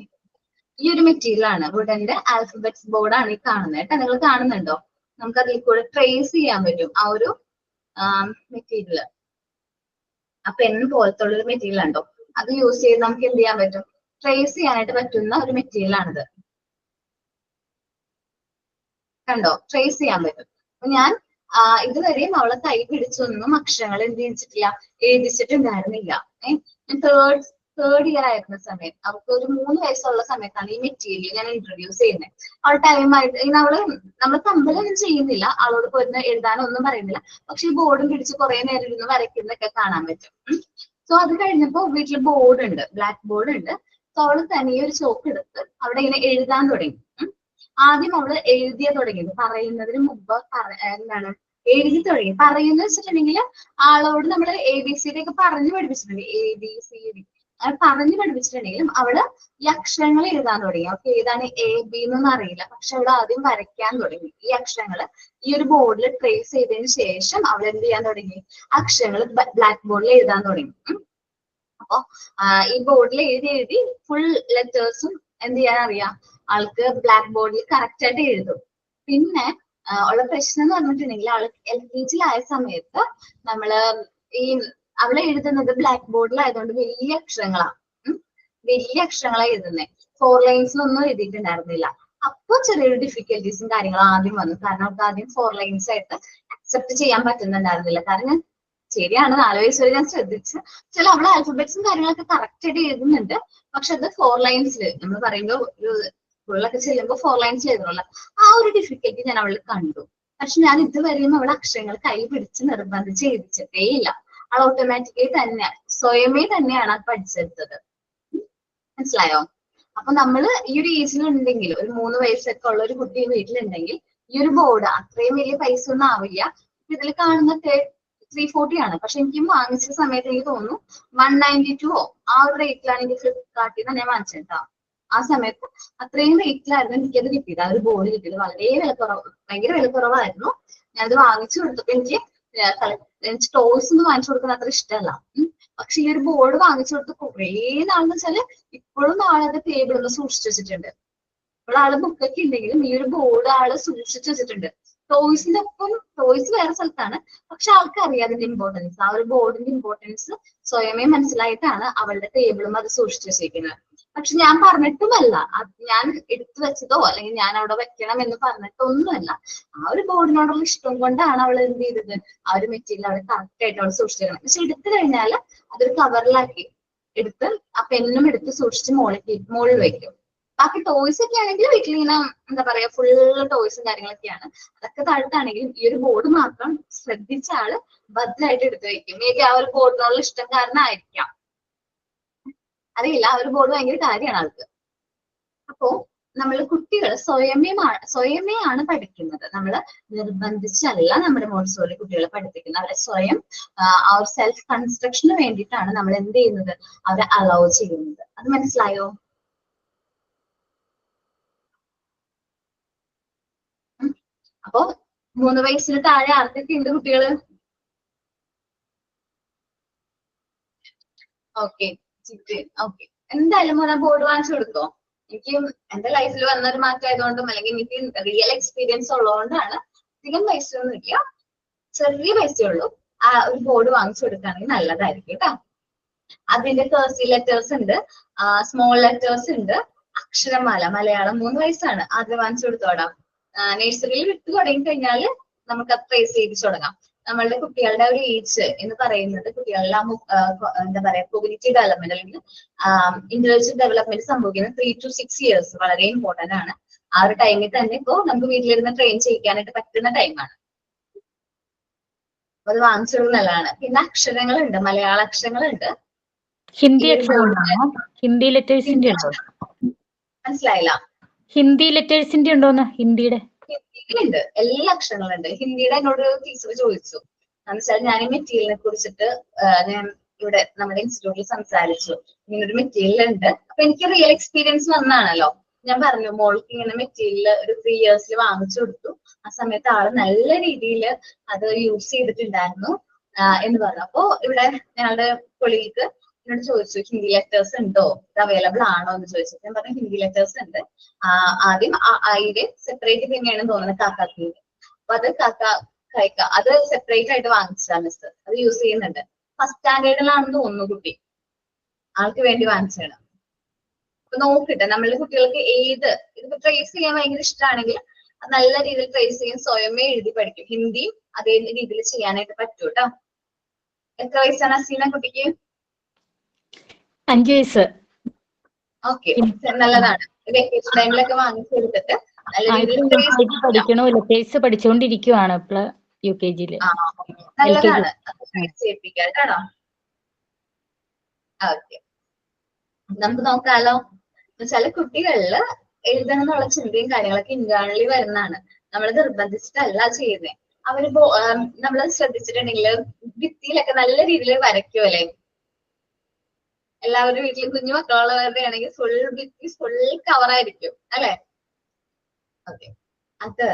ഈ ഒരു മെറ്റീരിയൽ ആണ്, വുഡന്റെ ആൽഫബറ്റ്സ് ബോർഡാണ് ഈ കാണുന്നത് കേട്ടോ. നിങ്ങൾ കാണുന്നുണ്ടോ? നമുക്ക് അതിൽ കൂടെ ട്രേസ് ചെയ്യാൻ പറ്റും ആ ഒരു മെറ്റീരിയൽ. ആ പെൻ പോലത്തെ ഉള്ള ഒരു മെറ്റീരിയൽ ഉണ്ടോ, അത് യൂസ് ചെയ്ത് നമുക്ക് എന്ത് ചെയ്യാൻ പറ്റും, ട്രേസ് ചെയ്യാനായിട്ട് പറ്റുന്ന ഒരു മെറ്റീരിയൽ ആണിത്. കണ്ടോ, ട്രേസ് ചെയ്യാൻ പറ്റും. അപ്പൊ ഞാൻ ഇതുവരെയും അവളെ കൈ പിടിച്ചൊന്നും അക്ഷരങ്ങൾ എന്ത് ചെയ്യിച്ചിട്ടില്ല, എഴുതിച്ചിട്ടുണ്ടായിരുന്നില്ല. ഞാൻ തേർഡ് ഇയർ ആയിരുന്ന സമയത്ത്, അവൾക്ക് ഒരു 3 വയസ്സുള്ള സമയത്താണ് ഈ മെറ്റീരിയൽ ഞാൻ ഇൻട്രൊഡ്യൂസ് ചെയ്യുന്നത്. അവൾ ടൈമായിട്ട് നമ്മൾ കമ്പലൊന്നും ചെയ്യുന്നില്ല, അവളോട് പോയിരുന്ന് എഴുതാനൊന്നും പറയുന്നില്ല. പക്ഷെ ഈ ബോർഡും പിടിച്ച് കുറെ നേരം ഇരുന്ന് വരയ്ക്കുന്നൊക്കെ കാണാൻ പറ്റും. സോ അത് കഴിഞ്ഞപ്പോ വീട്ടിൽ ബോർഡ് ഉണ്ട്, ബ്ലാക്ക് ബോർഡ് ഉണ്ട്. സോ അവള് തനിയെ ഒരു ചോക്ക് എടുത്ത് അവിടെ ഇങ്ങനെ എഴുതാൻ തുടങ്ങി. ആദ്യം അവള് എഴുതിയ തുടങ്ങിയത്, പറയുന്നതിന് മുമ്പ് എന്താണ് എഴുതി തുടങ്ങി. പറയുന്നത് വെച്ചിട്ടുണ്ടെങ്കിൽ ആളോട് നമ്മൾ ABCD ഒക്കെ പറഞ്ഞു പഠിപ്പിച്ചിട്ടുണ്ട്, ABCD അത് പറഞ്ഞു പഠിപ്പിച്ചിട്ടുണ്ടെങ്കിലും അവള് ഈ അക്ഷരങ്ങൾ എഴുതാൻ തുടങ്ങി. അവൾക്ക് ഏതാണ് AB എന്നൊന്നും അറിയില്ല, പക്ഷെ അവൾ ആദ്യം വരയ്ക്കാൻ തുടങ്ങി. ഈ അക്ഷരങ്ങൾ ഈ ഒരു ബോർഡിൽ ട്രേസ് ചെയ്തതിന് ശേഷം അവൾ എന്ത് ചെയ്യാൻ തുടങ്ങി, അക്ഷരങ്ങൾ ബ്ലാക്ക് ബോർഡിൽ എഴുതാൻ തുടങ്ങി. അപ്പൊ ഈ ബോർഡിൽ എഴുതി ഫുൾ ലെറ്റേഴ്സും എന്ത് ചെയ്യാൻ അറിയാം ആൾക്ക്, ബ്ലാക്ക് ബോർഡിൽ കറക്റ്റ് ആയിട്ട് എഴുതും. പിന്നെ ഉള്ള പ്രശ്നം എന്ന് പറഞ്ഞിട്ടുണ്ടെങ്കിൽ ആള് LKG-യിലായ സമയത്ത് നമ്മള് ഈ അവളെ എഴുതുന്നത് ബ്ലാക്ക് ബോർഡിലായതുകൊണ്ട് വലിയ അക്ഷരങ്ങളാണ്, വലിയ അക്ഷരങ്ങളാണ് എഴുതുന്നത്. 4 ലൈൻസിലൊന്നും എഴുതിയിട്ടുണ്ടായിരുന്നില്ല. അപ്പൊ ചെറിയൊരു ഡിഫിക്കൽട്ടീസും കാര്യങ്ങളും ആദ്യം വന്നു. കാരണം അവർക്ക് ആദ്യം 4 ലൈൻസ് ആയിട്ട് അക്സെപ്റ്റ് ചെയ്യാൻ പറ്റുന്നുണ്ടായിരുന്നില്ല. കാരണം ശരിയാണ്, 4 വയസ്സ് വരെ ഞാൻ ശ്രദ്ധിച്ച് ചില അവളെ ആൽഫബറ്റ്സും കാര്യങ്ങളൊക്കെ കറക്റ്റ് ആയിട്ട് എഴുതുന്നുണ്ട്. പക്ഷെ അത് 4 ലൈൻസിൽ നമ്മൾ പറയുമ്പോൾ ഒരു സ്കൂളിലൊക്കെ ചെല്ലുമ്പോൾ 4 ലൈൻസിൽ എഴുതുന്നുള്ള ആ ഒരു ഡിഫിക്കൽട്ടി ഞാൻ അവളിൽ കണ്ടു. പക്ഷെ ഞാൻ ഇതുവരെയും അവളെ അക്ഷരങ്ങൾ കൈ പിടിച്ച് നിർബന്ധിച്ച് എഴുതിച്ചിട്ടേ ഇല്ല. അവൾ ഓട്ടോമാറ്റിക്കലി തന്നെ സ്വയമേ തന്നെയാണ് അത് പഠിച്ചെടുത്തത്. മനസ്സിലായോ? അപ്പൊ നമ്മള് ഈ ഒരു ഏജിലുണ്ടെങ്കിൽ, ഒരു 3 വയസ്സൊക്കെ ഉള്ള ഒരു കുട്ടി വീട്ടിലുണ്ടെങ്കിൽ ഈ ഒരു ബോർഡ് അത്രയും വലിയ പൈസ ഒന്നും ആവില്ല. ഇതിൽ കാണുന്ന 340 ആണ്. പക്ഷെ എനിക്ക് വാങ്ങിച്ച സമയത്ത് എനിക്ക് തോന്നുന്നു 192 ആ ഒരു റേറ്റിലാണ് എനിക്ക് ഫ്ലിപ്കാർട്ടിൽ തന്നെ വാങ്ങിച്ചിട്ടാ. ആ സമയത്ത് അത്രയും റേറ്റിലായിരുന്നു എനിക്കത് കിട്ടിയത്. ആ ഒരു ബോർഡ് കിട്ടിയത് വളരെ ഭയങ്കര വിലക്കുറവായിരുന്നു. ഞാനത് വാങ്ങിച്ചു കൊടുത്തപ്പോ എനിക്ക് ടോയ്സ് ഒന്നും വാങ്ങിച്ചു കൊടുക്കുന്ന അത്ര ഇഷ്ടമല്ല. പക്ഷെ ഈ ഒരു ബോർഡ് വാങ്ങിച്ചു കൊടുത്ത് കുറേ നാളെന്ന് വെച്ചാല് ഇപ്പോഴും ആളത് ടേബിളിൽ സൂക്ഷിച്ചു വെച്ചിട്ടുണ്ട്. ഇപ്പോൾ ആള് ബുക്കൊക്കെ ഉണ്ടെങ്കിലും ഈ ഒരു ബോർഡ് ആള് സൂക്ഷിച്ചു വെച്ചിട്ടുണ്ട്. ടോയ്സിന്റെ ഒപ്പം, ടോയ്സ് വേറെ സ്ഥലത്താണ്, പക്ഷെ ആൾക്ക് അറിയാം അതിന്റെ ഇമ്പോർട്ടൻസ്. ആ ഒരു ബോർഡിന്റെ ഇമ്പോർട്ടൻസ് സ്വയമേ മനസ്സിലായിട്ടാണ് അവളുടെ ടേബിളും അത് സൂക്ഷിച്ചു വെച്ചിരിക്കുന്നത്. പക്ഷെ ഞാൻ പറഞ്ഞിട്ടുമല്ല, ഞാൻ എടുത്തു വെച്ചതോ അല്ലെങ്കിൽ ഞാൻ അവിടെ വെക്കണം എന്ന് പറഞ്ഞിട്ടൊന്നുമല്ല. ആ ഒരു ബോർഡിനോടുള്ള ഇഷ്ടം കൊണ്ടാണ് അവൾ എന്ത് ചെയ്തത്, ആ ഒരു മെറ്റീരിയൽ അവിടെ കറക്റ്റ് ആയിട്ട് അവൾ സൂക്ഷിച്ചിരുന്നത്. പക്ഷെ എടുത്തു കഴിഞ്ഞാൽ അതൊരു കവറിലാക്കി എടുത്ത് ആ പെന്നും എടുത്ത് സൂക്ഷിച്ച് മുകളിൽ വെക്കും. ബാക്കി ടോയ്സ് ഒക്കെ ആണെങ്കിൽ വീട്ടിലിങ്ങനെ എന്താ പറയാ ഫുള്ള് ടോയ്സും കാര്യങ്ങളൊക്കെയാണ്. അതൊക്കെ താഴത്താണെങ്കിലും ഈ ഒരു ബോർഡ് മാത്രം ശ്രദ്ധിച്ച ആള് ഭദ്രമായിട്ട് എടുത്തു വെക്കും. മേ ബി ആ ഒരു ബോർഡിനോടുള്ള ഇഷ്ടം കാരണമായിരിക്കാം, അറിയില്ല. ആ ഒരു ബോർഡ് ഭയങ്കര കാര്യമാണ് ആൾക്ക്. അപ്പോ നമ്മൾ കുട്ടികൾ സ്വയമേ ആണ് പഠിക്കുന്നത്. നമ്മൾ നിർബന്ധിച്ചല്ല നമ്മുടെ മോണ്ടിസോറി കുട്ടികളെ പഠിപ്പിക്കുന്നത്. അവരെ സ്വയം ആ ഒരു സെൽഫ് കൺസ്ട്രക്ഷന് വേണ്ടിയിട്ടാണ് നമ്മൾ എന്ത് ചെയ്യുന്നത്, അവരെ അലൗ ചെയ്യുന്നത്. അത് മനസ്സിലായോ? അപ്പൊ 3 വയസ്സിന് താഴെ ആർക്കൊക്കെ ഉണ്ട് കുട്ടികള്? Okay, okay. എന്തായാലും മോനെ ബോർഡ് വാങ്ങിച്ചു കൊടുക്കോ. എനിക്ക് എന്റെ ലൈഫിൽ വന്ന ഒരു മാറ്റം ആയതുകൊണ്ടും അല്ലെങ്കിൽ എനിക്ക് റിയൽ എക്സ്പീരിയൻസ് ഉള്ളതുകൊണ്ടാണ്. അധികം പൈസ ഒന്നും ഇല്ല, ചെറിയ പൈസയുള്ളൂ. ആ ഒരു ബോർഡ് വാങ്ങിച്ചു കൊടുക്കുകയാണെങ്കിൽ നല്ലതായിരിക്കും കേട്ടോ. അതിന്റെ കർസീവ് ലെറ്റേഴ്സ് ഉണ്ട്, സ്മോൾ ലെറ്റേഴ്സ് ഉണ്ട്, അക്ഷരമാല മലയാളം. 3 വയസ്സാണ്, ആദ്യം വാങ്ങിച്ചു കൊടുത്തോടാം. നഴ്സറിയിൽ വിട്ടു തുടങ്ങി കഴിഞ്ഞാല് നമുക്ക് അത് ട്രേസ് ചെയ്ത് തുടങ്ങാം. നമ്മളുടെ കുട്ടികളുടെ ഒരു ഏജ് എന്ന് പറയുന്നത് കുട്ടികളുടെ എന്താ പറയാ കോഗ്നിറ്റീവ് ഡെവലപ്മെന്റ് അല്ലെങ്കിൽ ഇന്റലക്ച്വൽ ഡെവലപ്മെന്റ് സംഭവിക്കുന്നത് 3 to 6 years വളരെ ഇമ്പോർട്ടന്റ് ആണ്. ആ ആ ഒരു ടൈമിൽ തന്നെ ഇപ്പോ നമുക്ക് വീട്ടിലിരുന്ന് ട്രെയിൻ ചെയ്യിക്കാനായിട്ട് പറ്റുന്ന ടൈമാണ്. അത് വാങ്ങിച്ചത് നല്ലതാണ്. പിന്നെ അക്ഷരങ്ങളുണ്ട്, മലയാള അക്ഷരങ്ങളുണ്ട്. ഹിന്ദി അക്ഷരങ്ങളാണോ? ഹിന്ദി ലെറ്റേഴ്സിന്റെ ഉണ്ടോ? മനസ്സിലായില്ല? ഹിന്ദി ലെറ്റേഴ്സിന്റെ ഉണ്ടോന്ന്? ഹിന്ദിയുടെ ഹിന്ദിയിലുണ്ട്, എല്ലാ അക്ഷരങ്ങളുണ്ട്. ഹിന്ദിയുടെ എന്നോട് ടീച്ചർ ചോദിച്ചു. എന്നുവെച്ചാൽ ഞാൻ ഈ മെറ്റീരിയലിനെ കുറിച്ചിട്ട് ഞാൻ ഇവിടെ നമ്മുടെ ഇൻസ്റ്റിറ്റ്യൂട്ടിൽ സംസാരിച്ചു. ഇങ്ങനൊരു മെറ്റീരിയൽ ഉണ്ട്. അപ്പൊ എനിക്ക് റിയൽ എക്സ്പീരിയൻസ് വന്നാണല്ലോ. ഞാൻ പറഞ്ഞു മോൾക്ക് ഇങ്ങനെ മെറ്റീരിയൽ ഒരു 3 ഇയേഴ്സിൽ വാങ്ങിച്ചു കൊടുത്തു. ആ സമയത്ത് ആള് നല്ല രീതിയിൽ അത് യൂസ് ചെയ്തിട്ടുണ്ടായിരുന്നു എന്ന് പറഞ്ഞു. അപ്പോ ഇവിടെ ഞങ്ങളുടെ കൊളീഗ് എന്നോട് ചോദിച്ചു ഹിന്ദി ലെറ്റേഴ്സ് ഉണ്ടോ, ഇത് അവൈലബിൾ ആണോ എന്ന് ചോദിച്ചു. ഞാൻ പറഞ്ഞു ഹിന്ദി ലെറ്റേഴ്സ് ഉണ്ട്. ആദ്യം അതില് സെപ്പറേറ്റ് പിന്നെയാണ് തോന്നുന്നത് കാക്കാക്കി. അപ്പൊ അത് കൈക്ക അത് സെപ്പറേറ്റ് ആയിട്ട് വാങ്ങിച്ചതാണ് മിസ്. അത് യൂസ് ചെയ്യുന്നുണ്ട്. ഫസ്റ്റ് സ്റ്റാൻഡേർഡിലാണെന്ന് തോന്നുന്നു കുട്ടി, ആൾക്ക് വേണ്ടി വാങ്ങിച്ചാണ്. അപ്പൊ നോക്കിട്ടെ നമ്മളുടെ കുട്ടികൾക്ക് ഏത് ഇതിപ്പോ ട്രേസ് ചെയ്യാൻ ഭയങ്കര ഇഷ്ടമാണെങ്കിൽ നല്ല രീതിയിൽ ട്രേസ് ചെയ്യാൻ സ്വയമേ എഴുതി പഠിക്കും. ഹിന്ദിയും അതേ രീതിയിൽ ചെയ്യാനായിട്ട് പറ്റൂ കേട്ടോ. എത്ര വയസ്സാണ് അസീന കുട്ടിക്ക്? 5 വയസ്സ്. ഓക്കെ, നല്ലതാണ്. വെക്കേഷൻ ടൈമിലൊക്കെ വാങ്ങിച്ചെടുത്തിട്ട് നല്ല രീതിയിൽ പഠിക്കണോ? ലെറ്റേഴ്സ് പഠിച്ചുകൊണ്ടിരിക്കുവാണ് ഇപ്പോൾ UKG. നല്ലതാണ് ചെയ്യിപ്പിക്കാം കേട്ടോ. ഓക്കെ, നമുക്ക് നോക്കാലോ. ചില കുട്ടികളില് എഴുതണം എന്നുള്ള ചിന്തയും കാര്യങ്ങളൊക്കെ ഇൻഗാണലി വരുന്നതാണ്. നമ്മൾ നിർബന്ധിച്ചിട്ടല്ല ചെയ്യുന്നത്. അവര് നമ്മൾ ശ്രദ്ധിച്ചിട്ടുണ്ടെങ്കിൽ ഭിത്തിയിലൊക്കെ നല്ല രീതിയിൽ വരയ്ക്കുമല്ലേ. എല്ലാവരും വീട്ടിൽ കുഞ്ഞു മക്കളുള്ളവരുടെ ആണെങ്കിൽ ഫുൾ ഭിത്തി ഫുൾ കവറായിരിക്കും അല്ലെ. ഓക്കെ, അത്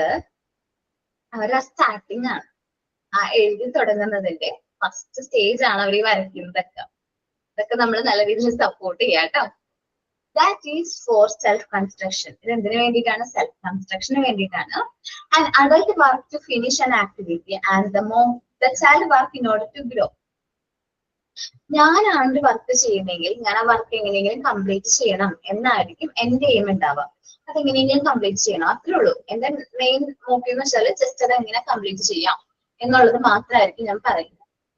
അവരുടെ സ്റ്റാർട്ടിങ് ആണ്. ആ എഴുതി തുടങ്ങുന്നതിന്റെ ഫസ്റ്റ് സ്റ്റേജ് ആണ് അവർ വരയ്ക്കുന്നതൊക്കെ. ഇതൊക്കെ നമ്മൾ നല്ല രീതിയിൽ സപ്പോർട്ട് ചെയ്യാം കേട്ടോ. That is for self construction. ഇത് എന്തിനു വേണ്ടിയിട്ടാണ്? സെൽഫ് കൺസ്ട്രക്ഷന് വേണ്ടിയിട്ടാണ്. And adult work to finish an activity and the child work in order to grow. ഞാനാണ് വർക്ക് ചെയ്യുന്നെങ്കിൽ ഞാൻ ആ വർക്ക് എങ്ങനെയെങ്കിലും കംപ്ലീറ്റ് ചെയ്യണം എന്നായിരിക്കും എന്റെ എയിം ഉണ്ടാവുക. അതെങ്ങനെയെങ്കിലും കംപ്ലീറ്റ് ചെയ്യണം, അത്രേ ഉള്ളൂ. എന്റെ മെയിൻ മോട്ടീവ് എന്ന് വെച്ചാൽ ജസ്റ്റ് അത് എങ്ങനെ കംപ്ലീറ്റ് ചെയ്യാം എന്നുള്ളത് മാത്രമായിരിക്കും ഞാൻ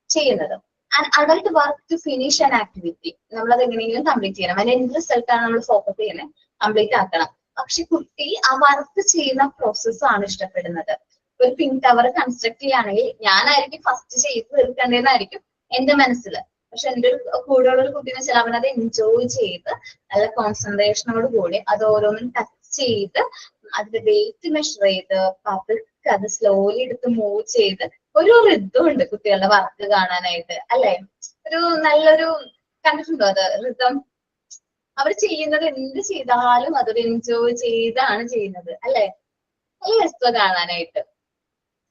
ചെയ്യുന്നത്. And adult work to finish an activity. നമ്മളത് എങ്ങനെയെങ്കിലും കംപ്ലീറ്റ് ചെയ്യണം. അതിന്റെ എന്ത് റിസൾട്ടാണ് നമ്മൾ ഫോക്കസ് ചെയ്യുന്നത്, കംപ്ലീറ്റ് ആക്കണം. പക്ഷെ കുട്ടി ആ വർക്ക് ചെയ്യുന്ന പ്രോസസ്സാണ് ഇഷ്ടപ്പെടുന്നത്. ഒരു പിൻ ടവർ കൺസ്ട്രക്ട് ചെയ്യുകയാണെങ്കിൽ ഞാനായിരിക്കും ഫസ്റ്റ് ചെയ്ത് തീർക്കേണ്ടതെന്നായിരിക്കും എന്റെ മനസ്സിൽ. പക്ഷെ എന്റെ ഒരു കൂടെയുള്ള ഒരു കുട്ടീനെ വെച്ചാൽ അവനത് എൻജോയ് ചെയ്ത് നല്ല കോൺസെൻട്രേഷനോട് കൂടി അത് ഓരോന്നും ടച്ച് ചെയ്ത് അതിന്റെ വെയിറ്റ് മെഷർ ചെയ്ത് പതുക്കെ അത് സ്ലോലി എടുത്ത് മൂവ് ചെയ്ത് ഒരു റിതം ഉണ്ട് കുട്ടികളുടെ വർക്ക് കാണാനായിട്ട് അല്ലെ. ഒരു നല്ലൊരു കണ്ടിട്ടുണ്ടോ അത് റിതം? അവർ ചെയ്യുന്നത് എന്ത് ചെയ്താലും അതൊരു എൻജോയ് ചെയ്താണ് ചെയ്യുന്നത് അല്ലെ. നല്ല രസം കാണാനായിട്ട്.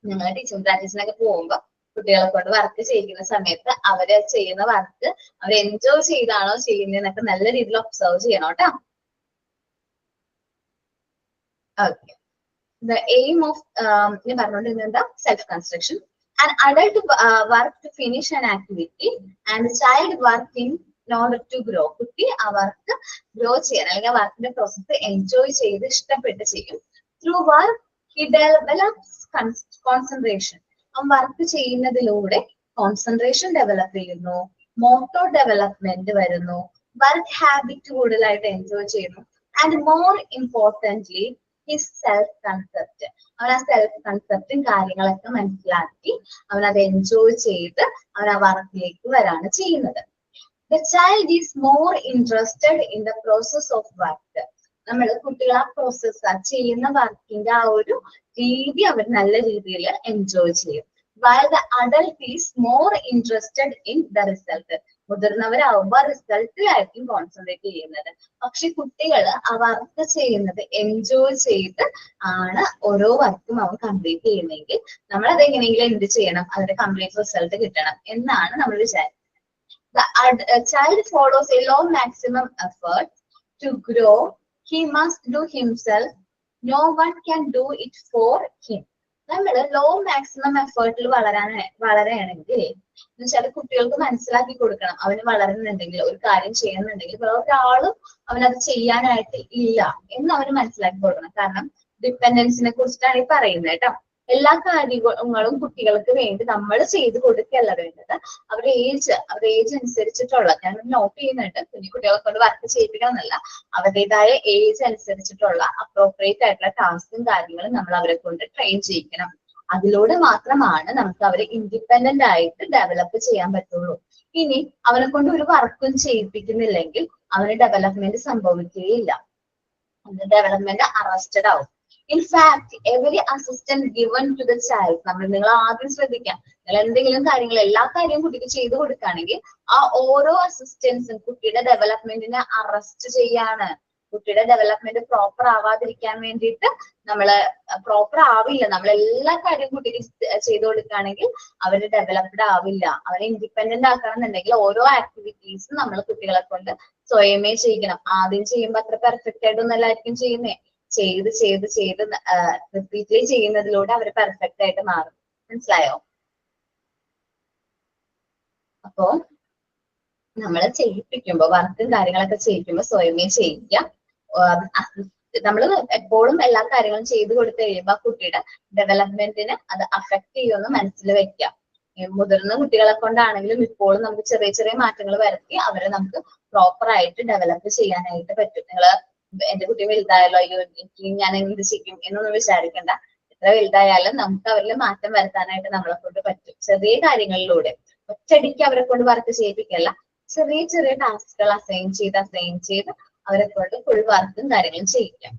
ഞങ്ങൾ ടീച്ചിങ് പ്രാക്ടീസിനൊക്കെ പോകുമ്പോ കുട്ടികളെ കൊണ്ട് വർക്ക് ചെയ്യുന്ന സമയത്ത് അവര് ചെയ്യുന്ന വർക്ക് അവർ എൻജോയ് ചെയ്താണോ ചെയ്യുന്നതെന്നൊക്കെ നല്ല രീതിയിൽ ഒബ്സർവ് ചെയ്യണം കേട്ടോ. ഓക്കെ, the aim of ഞാൻ പറഞ്ഞുകൊണ്ടിരുന്നത് self construction. An adult work to finish an activity and child work in order to grow. കുട്ടി ആ വർക്ക് ഗ്രോ ചെയ്യാൻ അല്ലെങ്കിൽ ആ വർക്കിന്റെ പ്രോസസ് എൻജോയ് ചെയ്ത് ഇഷ്ടപ്പെട്ട് ചെയ്യും. Through work he develops concentration. ആ വർക്ക് ചെയ്യുന്നതിലൂടെ കോൺസെൻട്രേഷൻ ഡെവലപ്പ് ചെയ്യുന്നു, മോട്ടോർ ഡെവലപ്മെന്റ് വരുന്നു, വർക്ക് ഹാബിറ്റ് കൂടുതലായിട്ട് എൻജോയ് ചെയ്യുന്നു. And more importantly his self concept. അവൻ ആ സെൽഫ് കൺസെപ്റ്റും കാര്യങ്ങളൊക്കെ മനസ്സിലാക്കി അവൻ അത് എൻജോയ് ചെയ്ത് അവൻ ആ വർക്കിലേക്ക് വരാണ് ചെയ്യുന്നത്. The child is more interested in the process of work. നമ്മൾ കുട്ടികൾ ആ പ്രോസസ് ചെയ്യുന്ന വർക്കിന്റെ ആ ഒരു രീതി അവർ നല്ല രീതിയിൽ എൻജോയ് ചെയ്യും. While the adult is more interested in the result. മുതിർന്നവരാകുമ്പോൾ റിസൾട്ടിലായിരിക്കും കോൺസെൻട്രേറ്റ് ചെയ്യുന്നത്. പക്ഷെ കുട്ടികൾ ആ വർക്ക് ചെയ്യുന്നത് എൻജോയ് ചെയ്ത് ആണ് ഓരോ വർക്കും അവർ കംപ്ലീറ്റ് ചെയ്യുന്നെങ്കിൽ നമ്മൾ അത് എങ്ങനെയെങ്കിലും എന്ത് ചെയ്യണം, അതിന്റെ കംപ്ലീറ്റ് റിസൾട്ട് കിട്ടണം എന്നാണ് നമ്മൾ വിചാരിക്കുന്നത്. The child follows a low maximum effort to grow. He must do himself. No one can do it for him. നമ്മൾ ലോ മാക്സിമം എഫേർട്ടിൽ വളരെയാണെങ്കിൽ എന്നുവെച്ചാൽ കുട്ടികൾക്ക് മനസ്സിലാക്കി കൊടുക്കണം. അവന് വളരുന്നുണ്ടെങ്കിൽ ഒരു കാര്യം ചെയ്യുന്നുണ്ടെങ്കിൽ ഒരാളും അവനത് ചെയ്യാനായിട്ട് ഇല്ല എന്ന് അവന് മനസ്സിലാക്കി കൊടുക്കണം. കാരണം ഡിപ്പെൻഡൻസിനെ കുറിച്ചിട്ടാണ് ഈ പറയുന്നത് കേട്ടോ. എല്ലാ കാര്യങ്ങളും കുട്ടികൾക്ക് വേണ്ടി നമ്മൾ ചെയ്തു കൊടുക്കുകയല്ല വേണ്ടത്. അവരുടെ ഏജ് അനുസരിച്ചിട്ടുള്ള, ഞാൻ നോട്ട് ചെയ്യുന്നുണ്ട്, കുഞ്ഞു കുട്ടികളെ കൊണ്ട് വർക്ക് ചെയ്യിപ്പിക്കണമെന്നല്ല, അവരുടേതായ ഏജ് അനുസരിച്ചിട്ടുള്ള അപ്രോപ്രിയേറ്റ് ആയിട്ടുള്ള ടാസ്കും കാര്യങ്ങളും നമ്മൾ അവരെ കൊണ്ട് ട്രെയിൻ ചെയ്യിക്കണം. അതിലൂടെ മാത്രമാണ് നമുക്ക് അവരെ ഇൻഡിപെൻഡന്റ് ആയിട്ട് ഡെവലപ്പ് ചെയ്യാൻ പറ്റുള്ളൂ. ഇനി അവനെ കൊണ്ട് ഒരു വർക്കും ചെയ്യിപ്പിക്കുന്നില്ലെങ്കിൽ അവന് ഡെവലപ്മെന്റ് സംഭവിക്കുകയില്ല. ഡെവലപ്മെന്റ് അറസ്റ്റഡ് ആവും. In fact, every assistance given to the child, നിങ്ങൾ ആദ്യം ശ്രദ്ധിക്കാം, നിങ്ങൾ എന്തെങ്കിലും കാര്യങ്ങൾ എല്ലാ കാര്യവും കുട്ടിക്ക് ചെയ്തു കൊടുക്കുകയാണെങ്കിൽ ആ ഓരോ അസിസ്റ്റൻസും കുട്ടിയുടെ ഡെവലപ്മെന്റിനെ അറസ്റ്റ് ചെയ്യാണ്. കുട്ടിയുടെ ഡെവലപ്മെന്റ് പ്രോപ്പർ ആവാതിരിക്കാൻ വേണ്ടിയിട്ട് പ്രോപ്പർ ആവില്ല. നമ്മൾ എല്ലാ കാര്യവും കുട്ടിക്ക് ചെയ്തു കൊടുക്കുകയാണെങ്കിൽ അവര് ഡെവലപ്ഡ് ആവില്ല. അവരെ ഇൻഡിപെൻഡന്റ് ആക്കണം എന്നുണ്ടെങ്കിൽ ഓരോ ആക്ടിവിറ്റീസും നമ്മൾ കുട്ടികളെ കൊണ്ട് സ്വയമേ ചെയ്യിക്കണം. ആദ്യം ചെയ്യുമ്പോൾ അത്ര പെർഫെക്റ്റ് ആയിട്ടൊന്നും എല്ലാവർക്കും ചെയ്യുന്നേ, ചെയ്ത് റിപ്പീറ്റ്ലി ചെയ്യുന്നതിലൂടെ അവർ പെർഫെക്റ്റ് ആയിട്ട് മാറും. മനസ്സിലായോ? അപ്പോ നമ്മൾ ചെയ്യിപ്പിക്കുമ്പോ വർക്കും കാര്യങ്ങളൊക്കെ ചെയ്യിക്കുമ്പോ സ്വയമേ ചെയ്യിക്കുക. നമ്മൾ എപ്പോഴും എല്ലാ കാര്യങ്ങളും ചെയ്തു കൊടുത്തു കഴിയുമ്പോൾ കുട്ടിയുടെ ഡെവലപ്മെന്റിന് അത് അഫക്ട് ചെയ്യുമെന്ന് മനസ്സിൽ വെക്കുക. മുതിർന്ന കുട്ടികളെ കൊണ്ടാണെങ്കിലും ഇപ്പോഴും നമുക്ക് ചെറിയ ചെറിയ മാറ്റങ്ങൾ വരുത്തി അവരെ നമുക്ക് പ്രോപ്പർ ആയിട്ട് ഡെവലപ്പ് ചെയ്യാനായിട്ട് പറ്റും. നിങ്ങൾ എന്റെ കുട്ടി വലുതായാലോ, അയ്യോ എനിക്ക് ഞാൻ എന്ത് ചെയ്യും എന്നൊന്നും വിചാരിക്കണ്ട. എത്ര വലുതായാലും നമുക്ക് അവരിൽ മാറ്റം വരുത്താനായിട്ട് നമ്മളെ കൊണ്ട് പറ്റും. ചെറിയ കാര്യങ്ങളിലൂടെ ഒറ്റയടിക്ക് അവരെ കൊണ്ട് വർക്ക് ചെയ്യിപ്പിക്കല്ല, ചെറിയ ചെറിയ ടാസ്കുകൾ അസൈൻ ചെയ്ത് അവരെ കൊണ്ട് ഫുൾ വർക്കും കാര്യങ്ങളും ചെയ്യിക്കാം.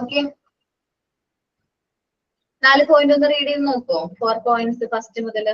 ഓക്കെ, 4 പോയിന്റ് ഒന്ന് റീഡ് ചെയ്ത് നോക്കൂ. 4 പോയിന്റ്സ് ഫസ്റ്റ് മുതൽ.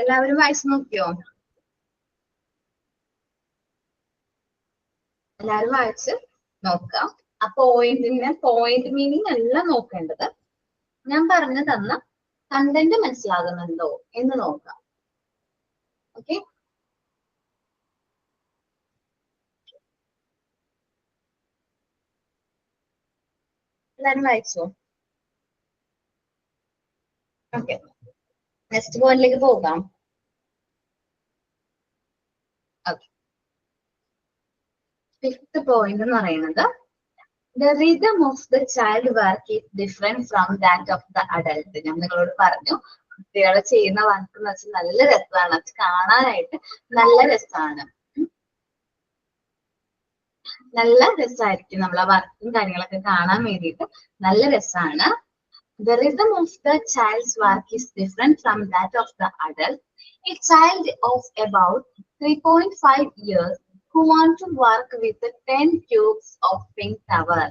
എല്ലാവരും വായിച്ചു നോക്കിയോ? എല്ലാവരും വായിച്ച് നോക്കാം. ആ പോയിന്റ് മീനിങ് അല്ല നോക്കേണ്ടത്, ഞാൻ പറഞ്ഞു തന്ന കണ്ടന്റ് മനസ്സിലാകുന്നുണ്ടോ എന്ന് നോക്കാം. ഓക്കെ, എല്ലാവരും വായിച്ചോ? ഓക്കെ, നെക്സ്റ്റ് പോയിന്റിലേക്ക് പോകാം. ഓക്കെ, 5th പോയിന്റ് എന്ന് പറയുന്നത് the rhythm of the child work is different from that of the adult. ഞാൻ നിങ്ങളോട് പറഞ്ഞു കുട്ടികൾ ചെയ്യുന്ന വർക്ക് എന്ന് വെച്ചാൽ നല്ല രസമാണ്, അത് കാണാനായിട്ട് നല്ല രസമാണ്, നല്ല രസമായിരിക്കും. നമ്മൾ ആ വർക്കും കാര്യങ്ങളൊക്കെ കാണാൻ വേണ്ടിയിട്ട് നല്ല രസമാണ്. The rhythm of the child's work is different from that of the adult. A child of about 3.5 years who want to work with 10 cubes of pink tower.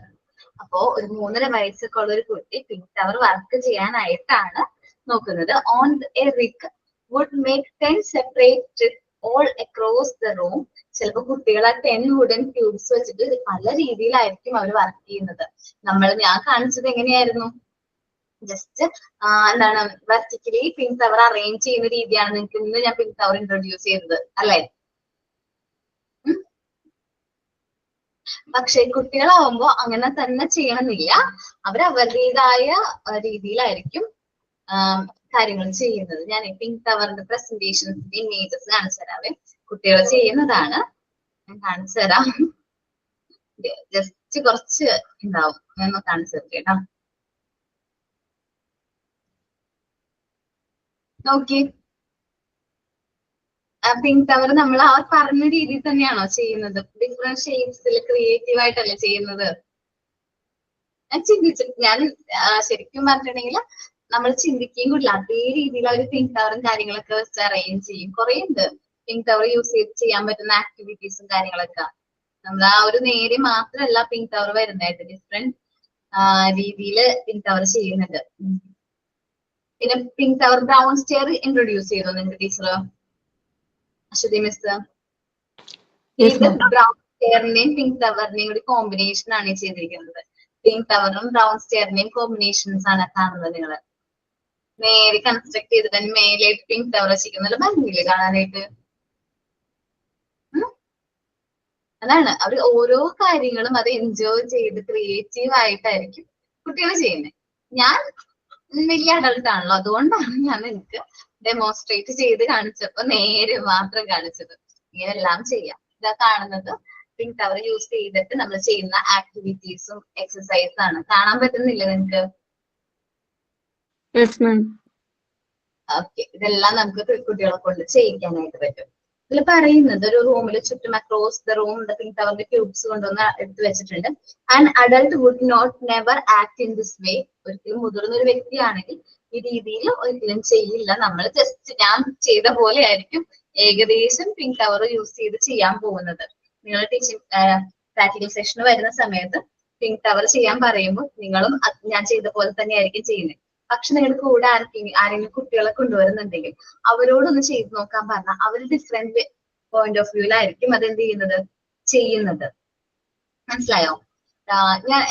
അപ്പോ ഒരു 3.5 വയസ്സൊക്കെ ഉള്ള ഒരു കുട്ടി പിങ്ക് ടവർ വർക്ക് ചെയ്യാനായിട്ടാണ് നോക്കുന്നത്. On a rig would make 10 separate trips all across the room. ചിലപ്പോൾ കുട്ടികൾ ആ 10 വുഡൻ ക്യൂബ്സ് വെച്ചിട്ട് പല രീതിയിലായിരിക്കും അവർ വർക്ക് ചെയ്യുന്നത്. ഞാൻ കാണിച്ചത് എങ്ങനെയായിരുന്നു? ജസ്റ്റ് എന്താണ് വെർട്ടിക്കലി പിങ്ക് ടവർ അറേഞ്ച് ചെയ്യുന്ന രീതിയാണ് നിങ്ങൾക്ക് ഇന്ന് ഞാൻ പിങ്ക് ടവർ ഇൻട്രൊഡ്യൂസ് ചെയ്തത് അല്ലേ? പക്ഷെ കുട്ടികളാവുമ്പോ അങ്ങനെ തന്നെ ചെയ്യണമെന്നില്ല, അവരവരുടേതായ രീതിയിലായിരിക്കും കാര്യങ്ങൾ ചെയ്യുന്നത്. ഞാൻ പിങ്ക് ടവറിന്റെ പ്രസന്റേഷൻസ് ഇമേജസ് കാണിച്ചു തരാവേ. കുട്ടികൾ ചെയ്യുന്നതാണ്, ഞാൻ കാണിച്ചു തരാം. ജസ്റ്റ് കുറച്ച് ഉണ്ടാവും, ഞാൻ കാണിച്ചു തരാം കേട്ടോ. നോക്കി പിങ്ക് ടവർ നമ്മൾ ആ പറഞ്ഞ രീതിയിൽ തന്നെയാണോ ചെയ്യുന്നത്? ഡിഫറെന്റ് ഷേപ്സിൽ ക്രിയേറ്റീവ് ആയിട്ടല്ലേ ചെയ്യുന്നത്? ഞാൻ ശരിക്കും പറഞ്ഞിട്ടുണ്ടെങ്കിൽ നമ്മൾ ചിന്തിക്കുകയും കൂടില്ല, അതേ രീതിയിൽ അവർ പിങ്ക് ടവറും കാര്യങ്ങളൊക്കെ വെച്ച് അറേഞ്ച് ചെയ്യും. കുറെ ഉണ്ട് പിങ്ക് ടവർ യൂസ് ചെയ്ത് ചെയ്യാൻ പറ്റുന്ന ആക്ടിവിറ്റീസും കാര്യങ്ങളൊക്കെ. നമ്മൾ ആ ഒരു നേരെ മാത്രമല്ല പിങ്ക് ടവർ വരുന്നതായിട്ട് ഡിഫറെന്റ് രീതിയിൽ പിങ്ക് ടവർ ചെയ്യുന്നുണ്ട്. പിന്നെ pink tower brown stair introduce ചെയ്തോ നിങ്ങൾക്ക് ടീച്ചർ അശ്വതി മിസ്? ഇത് ബ്രൗൺ സ്റ്റെയറിന്റെയും പിങ്ക് ടവറിന്റെയും കൂടി കോമ്പിനേഷൻ ആണ് ചെയ്തിരിക്കുന്നത്. പിങ്ക് ടവറും ബ്രൗൺ സ്റ്റെയറിന്റെയും കോമ്പിനേഷൻസ് ആണ് കാണുന്നത്. നിങ്ങൾ നേരെ കൺസ്ട്രക്ട് ചെയ്തിട്ട് മേലായിട്ട് പിങ്ക് ടവർ വെച്ചിരിക്കുന്നത് ഭംഗിയില്ലേ കാണാനായിട്ട്? അതാണ് അവർ ഓരോ കാര്യങ്ങളും അത് എൻജോയ് ചെയ്ത് ക്രിയേറ്റീവ് ആയിട്ടായിരിക്കും കുട്ടികൾ ചെയ്യുന്നത്. ഞാൻ വലിയ അഡൾട്ട് ആണല്ലോ, അതുകൊണ്ടാണ് ഞാൻ എനിക്ക് ഡെമോൺസ്ട്രേറ്റ് ചെയ്ത് കാണിച്ചപ്പോ നേരെ മാത്രം കാണിച്ചത്. ഇങ്ങനെല്ലാം ചെയ്യാം. ഇതാ കാണുന്നത് പിങ്ക് ടവർ യൂസ് ചെയ്തിട്ട് നമ്മൾ ചെയ്യുന്ന ആക്ടിവിറ്റീസും എക്സസൈസും ആണ്. കാണാൻ പറ്റുന്നില്ല നിങ്ങൾക്ക്? ഓക്കെ, ഇതെല്ലാം നമുക്ക് കുട്ടികളെ കൊണ്ട് ചെയ്യിക്കാനായിട്ട് പറ്റും. ഇതിൽ പറയുന്നത് ഒരു റൂമിൽ ചുറ്റും അക്രോസ് ദ റൂം പിങ്ക് ടവറിന്റെ ക്യൂബ്സ് കൊണ്ടുവന്ന് എടുത്തു വെച്ചിട്ടുണ്ട്. And adult would not never act in this way. ഒരിക്കലും മുതിർന്ന ഒരു വ്യക്തിയാണെങ്കിൽ ഈ രീതിയിൽ ഒരിക്കലും ചെയ്യില്ല. നമ്മൾ ജസ്റ്റ് ഞാൻ ചെയ്ത പോലെ ആയിരിക്കും ഏകദേശം പിങ്ക് ടവർ യൂസ് ചെയ്ത് ചെയ്യാൻ പോകുന്നത്. നിങ്ങൾ ടീച്ചിങ് പ്രാക്ടിക്കൽ സെഷന് വരുന്ന സമയത്ത് പിങ്ക് ടവർ ചെയ്യാൻ പറയുമ്പോൾ നിങ്ങളും ഞാൻ ചെയ്ത പോലെ തന്നെ ആയിരിക്കും ചെയ്യുന്നത്. പക്ഷെ നിങ്ങൾക്ക് കൂടെ ആരെങ്കിലും കുട്ടികളെ കൊണ്ടുവരുന്നുണ്ടെങ്കിൽ അവരോടൊന്ന് ചെയ്ത് നോക്കാൻ പറഞ്ഞാൽ അവർ ഡിഫറെന്റ് പോയിന്റ് ഓഫ് വ്യൂലായിരിക്കും അതെന്ത് ചെയ്യുന്നത്. മനസ്സിലായോ?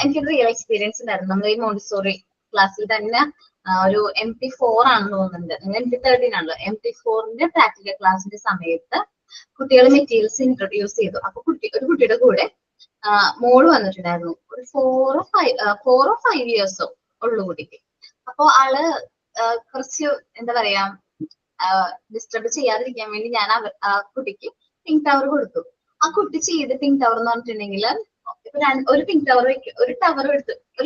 എനിക്കൊരു റിയൽ എക്സ്പീരിയൻസ് ഉണ്ടായിരുന്നു. നമ്മൾ ഈ മോണ്ടിസോറി ക്ലാസ്സിൽ തന്നെ ഒരു MP4 ആണെന്ന് തോന്നുന്നുണ്ട്, MP13 ആണല്ലോ. MP4ന്റെ പ്രാക്ടിക്കൽ ക്ലാസ്സിന്റെ സമയത്ത് കുട്ടികൾ മെറ്റീരിയൽസ് ഇൻട്രൊഡ്യൂസ് ചെയ്തു. അപ്പൊ ഒരു കുട്ടിയുടെ കൂടെ മോള് വന്നിട്ടുണ്ടായിരുന്നു. ഒരു 4 or 5 ഇയേഴ്സോ ഉള്ളു കുട്ടിക്ക്. അപ്പൊ ആള് കുറച്ച് എന്താ പറയാ ഡിസ്റ്റർബ് ചെയ്യാതിരിക്കാൻ വേണ്ടി ഞാൻ ആ കുട്ടിക്ക് പിങ്ക് ടവർ കൊടുത്തു. ആ കുട്ടി ചെയ്ത് പിങ്ക് ടവർ എന്ന് പറഞ്ഞിട്ടുണ്ടെങ്കിൽ ഒരു പിങ്ക് ടവർ ഒരു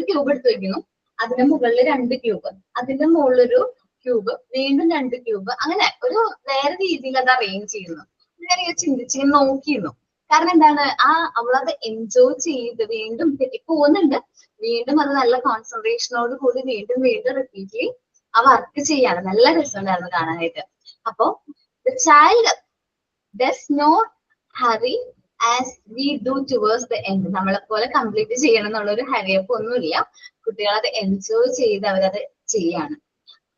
ക്യൂബ് എടുത്ത് വെക്കുന്നു. അതിന്റെ മുകളിൽ 2 ക്യൂബ്, അതിന്റെ മുകളിലൊരു ക്യൂബ്, വീണ്ടും 2 ക്യൂബ്, അങ്ങനെ ഒരു വേറെ രീതിയിൽ അത് അറേഞ്ച് ചെയ്യുന്നു. ഞാൻ ചിന്തിച്ച് നോക്കിയിരുന്നു. കാരണം എന്താണ്, അവളത് എൻജോയ് ചെയ്ത് വീണ്ടും തെറ്റിപ്പോകുന്നുണ്ട്, വീണ്ടും അത് നല്ല കോൺസെൻട്രേഷനോട് കൂടി വീണ്ടും റിപ്പീറ്റ്ലി ആ വർക്ക് ചെയ്യാണ്. നല്ല രസമുണ്ടായിരുന്നു കാണാനായിട്ട്. അപ്പോ the child does not hurry as we do towards the end. നമ്മളെ പോലെ കംപ്ലീറ്റ് ചെയ്യണം എന്നുള്ള ഒരു ഹരിയപ്പ് ഒന്നുമില്ല. കുട്ടികൾ അത് എൻജോയ് ചെയ്ത് അവരത് ചെയ്യാണ്.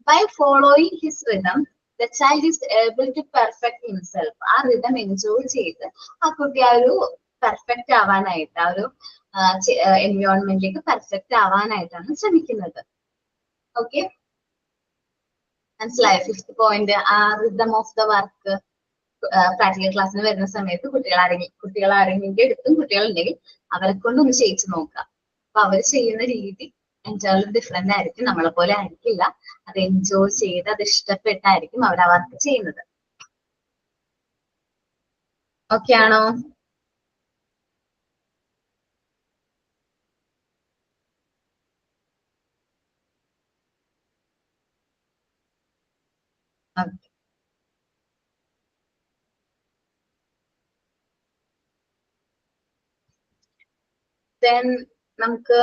By following his rhythm, the child is able to perfect himself. ആ റിതം എൻജോയ് ചെയ്ത് ആ കുട്ടി ആ ഒരു പെർഫെക്റ്റ് ആവാനായിട്ട്, ആ ഒരു എൻവയോൺമെന്റിലേക്ക് പെർഫെക്റ്റ് ആവാനായിട്ടാണ് ശ്രമിക്കുന്നത്. ഓക്കെ, മനസ്സിലായോ? 5th പോയിന്റ്, ആ rhythm of the work practical ക്ലാസ്സിന് വരുന്ന സമയത്ത് കുട്ടികൾ ആരെങ്കിലും എടുത്തും കുട്ടികളുണ്ടെങ്കിൽ അവരെ കൊണ്ടൊന്ന് ചെയ്യിച്ചു നോക്കാം. അപ്പൊ അവർ ചെയ്യുന്ന രീതി എൻറ്റയർലി ഡിഫറെന്റ് ആയിരിക്കും, നമ്മളെ പോലെ ആയിരിക്കില്ല. അത് എൻജോയ് ചെയ്ത് അത് ഇഷ്ടപ്പെട്ടായിരിക്കും അവർ ആ വർക്ക് ചെയ്യുന്നത്. ഓക്കെ ആണോ? ദെൻ നമുക്ക്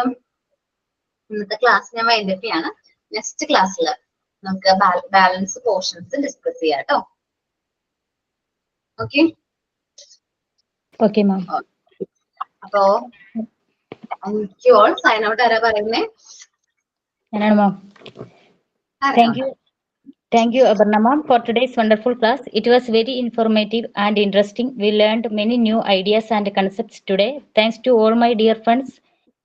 ഇന്നത്തെ ക്ലാസ് ഞാൻ വൈൻഡപ്പ് ചെയ്യാണ്. നെക്സ്റ്റ് ക്ലാസ്സിൽ നമുക്ക് ബാലൻസ് പോർഷൻസ് ഡിസ്കസ് ചെയ്യാം കേട്ടോ. Okay okay ma'am. അപ്പോ thank you all. Sign out ആരാ പറയുന്നേ? ഞാനാണ് മാം. Thank you, Aparna ma'am, for today's wonderful class. It was very informative and interesting. We learned many new ideas and concepts today. Thanks to all my dear friends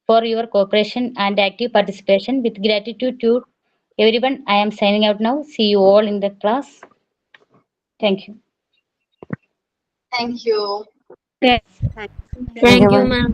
for your cooperation and active participation. With gratitude to everyone, I am signing out now. See you all in the class. Thank you. Thank you. Thank you, ma'am.